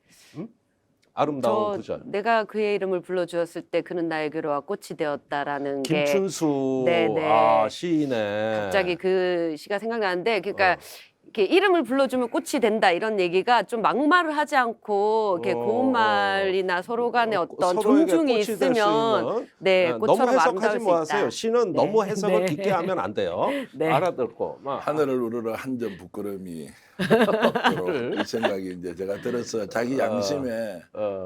아름다운 구절. 내가 그의 이름을 불러주었을 때 그는 나의 괴로와 꽃이 되었다라는 게 김춘수 네네. 시인의 갑자기 그 시가 생각나는데 그러니까 이렇게 이름을 불러주면 꽃이 된다 이런 얘기가 좀 막말을 하지 않고 이렇게 고운 말이나 서로 간에 어떤 서로에게 존중이 꽃이 될수 있으면 있는. 네, 너무 꽃처럼 해석하지 아름다울 수 마세요. 있다. 시는 네. 너무 해석을 네. 깊게 하면 안 돼요. 네. 알아듣고 막 하늘을 우러러 한 점 부끄러움이 없도록 이 생각이 이제 제가 들어서 자기 양심에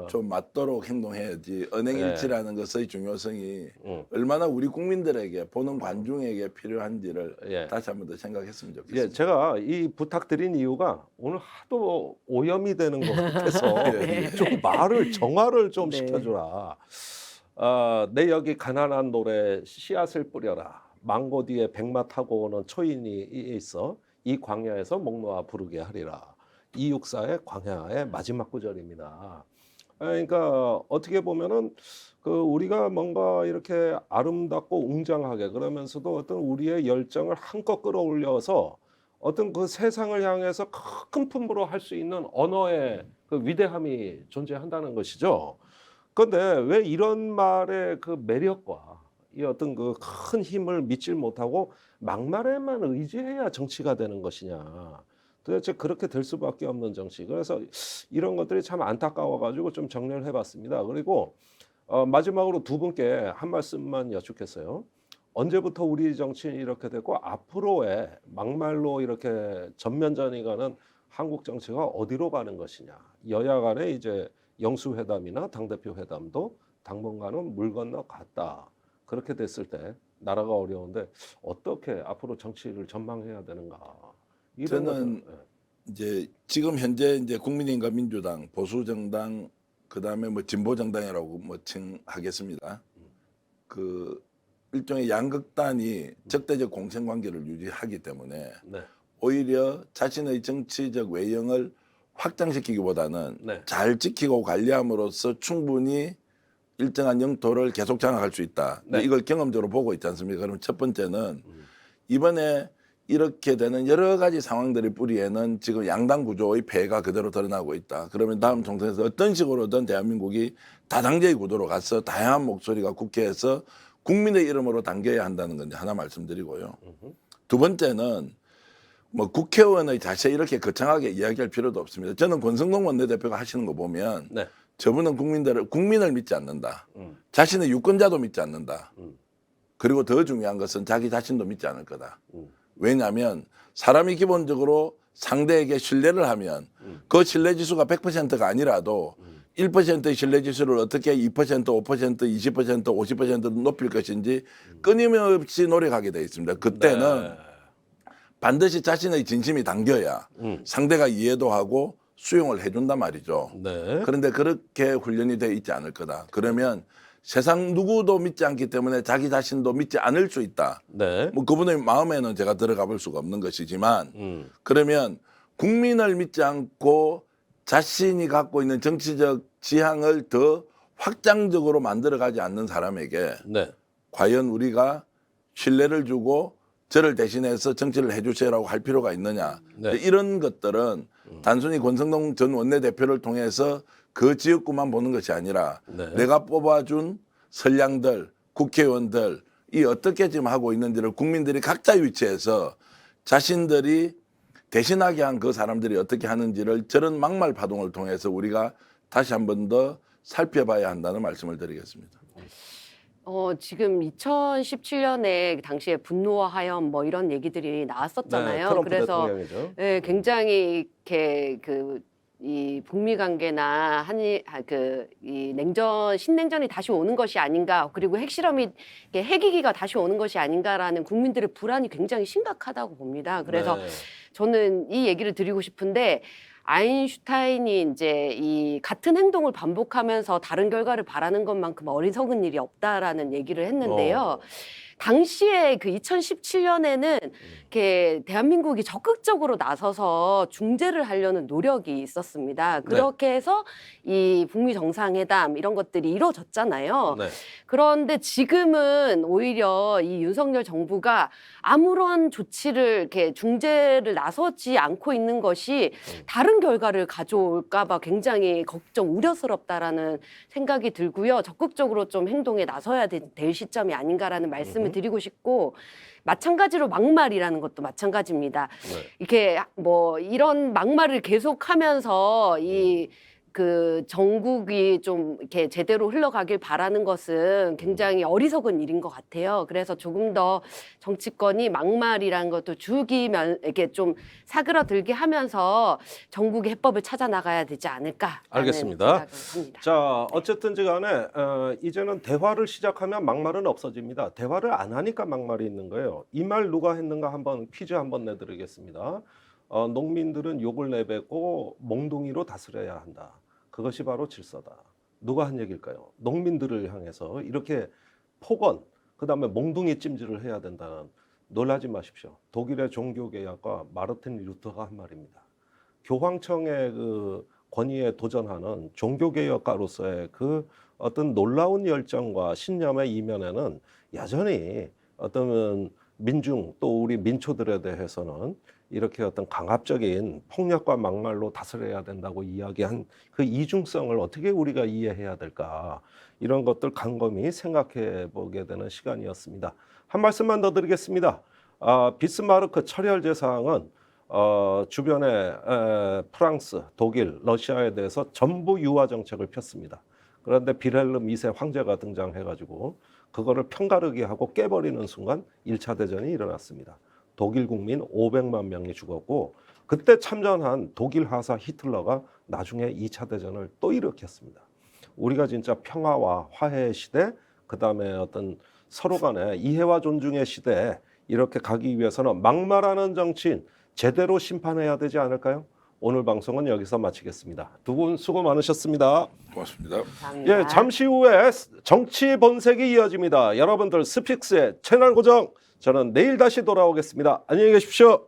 좀 맞도록 행동해야지 언행일치라는 것의 중요성이 얼마나 우리 국민들에게 보는 관중에게 필요한지를 예. 다시 한 번 더 생각했으면 좋겠습니다. 예, 제가 이 부탁드린 이유가 오늘 하도 오염이 되는 것 같아서 예. 좀 말을 정화를 좀 네. 시켜주라. 내 여기 가난한 노래 씨앗을 뿌려라. 망고 뒤에 백마 타고 오는 초인이 있어 이 광야에서 목 놓아 부르게 하리라. 264의 광야의 마지막 구절입니다. 그러니까 어떻게 보면은 그 우리가 뭔가 이렇게 아름답고 웅장하게 그러면서도 어떤 우리의 열정을 한껏 끌어올려서 어떤 그 세상을 향해서 큰 품으로 할 수 있는 언어의 그 위대함이 존재한다는 것이죠. 그런데 왜 이런 말의 그 매력과 이 어떤 그 큰 힘을 믿질 못하고 막말에만 의지해야 정치가 되는 것이냐. 도대체 그렇게 될 수밖에 없는 정치. 그래서 이런 것들이 참 안타까워 가지고 좀 정리를 해봤습니다. 그리고 마지막으로 두 분께 한 말씀만 여쭙겠어요. 언제부터 우리 정치는 이렇게 됐고 앞으로의 막말로 이렇게 전면전이 가는 한국 정치가 어디로 가는 것이냐. 여야 간의 이제 영수회담이나 당대표 회담도 당분간은 물 건너 갔다. 그렇게 됐을 때 나라가 어려운데 어떻게 앞으로 정치를 전망해야 되는가. 이런 저는 것들, 이제 지금 현재 이제 국민의힘과 민주당, 보수정당, 그다음에 뭐 진보정당이라고 뭐 칭하겠습니다. 그 일종의 양극단이 적대적 공생관계를 유지하기 때문에 네. 오히려 자신의 정치적 외형을 확장시키기보다는 네. 잘 지키고 관리함으로써 충분히 일정한 영토를 계속 장악할 수 있다. 네. 이걸 경험적으로 보고 있지 않습니까? 그럼 첫 번째는 이번에 이렇게 되는 여러 가지 상황들의 뿌리에는 지금 양당 구조의 폐해가 그대로 드러나고 있다. 그러면 다음 총선에서 어떤 식으로든 대한민국이 다당제의 구도로 가서 다양한 목소리가 국회에서 국민의 이름으로 당겨야 한다는 건 하나 말씀드리고요. 두 번째는 뭐 국회의원의 자세 이렇게 거창하게 이야기할 필요도 없습니다. 저는 권성동 원내대표가 하시는 거 보면 네. 저분은 국민을 믿지 않는다. 자신의 유권자도 믿지 않는다. 그리고 더 중요한 것은 자기 자신도 믿지 않을 거다. 왜냐하면 사람이 기본적으로 상대에게 신뢰를 하면 그 신뢰 지수가 100%가 아니라도 1%의 신뢰 지수를 어떻게 2%, 5%, 20%, 50%로 높일 것인지 끊임없이 노력하게 되어 있습니다. 그때는 네. 반드시 자신의 진심이 담겨야 상대가 이해도 하고 수용을 해준단 말이죠. 네. 그런데 그렇게 훈련이 되어 있지 않을 거다. 그러면 세상 누구도 믿지 않기 때문에 자기 자신도 믿지 않을 수 있다. 네. 뭐 그분의 마음에는 제가 들어가 볼 수가 없는 것이지만 그러면 국민을 믿지 않고 자신이 갖고 있는 정치적 지향을 더 확장적으로 만들어가지 않는 사람에게 네. 과연 우리가 신뢰를 주고 저를 대신해서 정치를 해주세요라고 할 필요가 있느냐. 네. 이런 것들은 단순히 권성동 전 원내대표를 통해서 그 지역구만 보는 것이 아니라 네. 내가 뽑아준 선량들, 국회의원들 이 어떻게 지금 하고 있는지를 국민들이 각자의 위치에서 자신들이 대신하게 한 그 사람들이 어떻게 하는지를 저런 막말 파동을 통해서 우리가 다시 한 번 더 살펴봐야 한다는 말씀을 드리겠습니다. 지금 2017년에 당시에 분노와 하염 뭐 이런 얘기들이 나왔었잖아요. 네, 트럼프 그래서 대통령이죠. 네, 굉장히 이렇게 이 북미 관계나 이 냉전 신냉전이 다시 오는 것이 아닌가, 그리고 핵실험이 핵위기가 다시 오는 것이 아닌가라는 국민들의 불안이 굉장히 심각하다고 봅니다. 그래서 네. 저는 이 얘기를 드리고 싶은데, 아인슈타인이 이제 이 같은 행동을 반복하면서 다른 결과를 바라는 것만큼 어리석은 일이 없다라는 얘기를 했는데요. 당시에 그 2017년에는 이렇게 대한민국이 적극적으로 나서서 중재를 하려는 노력이 있었습니다. 그렇게 해서 이 북미 정상회담 이런 것들이 이루어졌잖아요. 네. 그런데 지금은 오히려 이 윤석열 정부가 아무런 조치를 이렇게 중재를 나서지 않고 있는 것이 다른 결과를 가져올까 봐 굉장히 걱정, 우려스럽다라는 생각이 들고요. 적극적으로 좀 행동에 나서야 될 시점이 아닌가라는 말씀을 드리고 싶고, 마찬가지로 막말이라는 것도 마찬가지입니다. 네. 이렇게 뭐 이런 막말을 계속하면서 그 전국이 좀 이렇게 제대로 흘러가길 바라는 것은 굉장히 어리석은 일인 것 같아요. 그래서 조금 더 정치권이 막말이라는 것도 죽이면 이렇게 좀 사그러들게 하면서 전국의 해법을 찾아 나가야 되지 않을까. 알겠습니다. 생각을 합니다. 자, 어쨌든지 간에 이제는 대화를 시작하면 막말은 없어집니다. 대화를 안 하니까 막말이 있는 거예요. 이 말 누가 했는가 한번 퀴즈 한번 내드리겠습니다. 농민들은 욕을 내뱉고 몽둥이로 다스려야 한다. 그것이 바로 질서다. 누가 한 얘기일까요? 농민들을 향해서 이렇게 폭언, 그다음에 몽둥이 찜질을 해야 된다는, 놀라지 마십시오. 독일의 종교개혁가 마르틴 루터가 한 말입니다. 교황청의 그 권위에 도전하는 종교개혁가로서의 그 어떤 놀라운 열정과 신념의 이면에는 여전히 어떤 민중 또 우리 민초들에 대해서는 이렇게 어떤 강압적인 폭력과 막말로 다스려야 된다고 이야기한 그 이중성을 어떻게 우리가 이해해야 될까, 이런 것들 곰곰이 생각해 보게 되는 시간이었습니다. 한 말씀만 더 드리겠습니다. 비스마르크 철혈 제사항은 주변에 프랑스, 독일, 러시아에 대해서 전부 유화 정책을 폈습니다. 그런데 빌헬름 2세 황제가 등장해가지고 그거를 편가르기 하고 깨버리는 순간 1차 대전이 일어났습니다. 독일 국민 500만 명이 죽었고, 그때 참전한 독일 하사 히틀러가 나중에 2차 대전을 또 일으켰습니다. 우리가 진짜 평화와 화해의 시대, 그 다음에 어떤 서로 간의 이해와 존중의 시대에 이렇게 가기 위해서는 막말하는 정치인 제대로 심판해야 되지 않을까요? 오늘 방송은 여기서 마치겠습니다. 두 분 수고 많으셨습니다. 고맙습니다. 감사합니다. 예, 잠시 후에 정치 본색이 이어집니다. 여러분들 스픽스의 채널 고정, 저는 내일 다시 돌아오겠습니다. 안녕히 계십시오.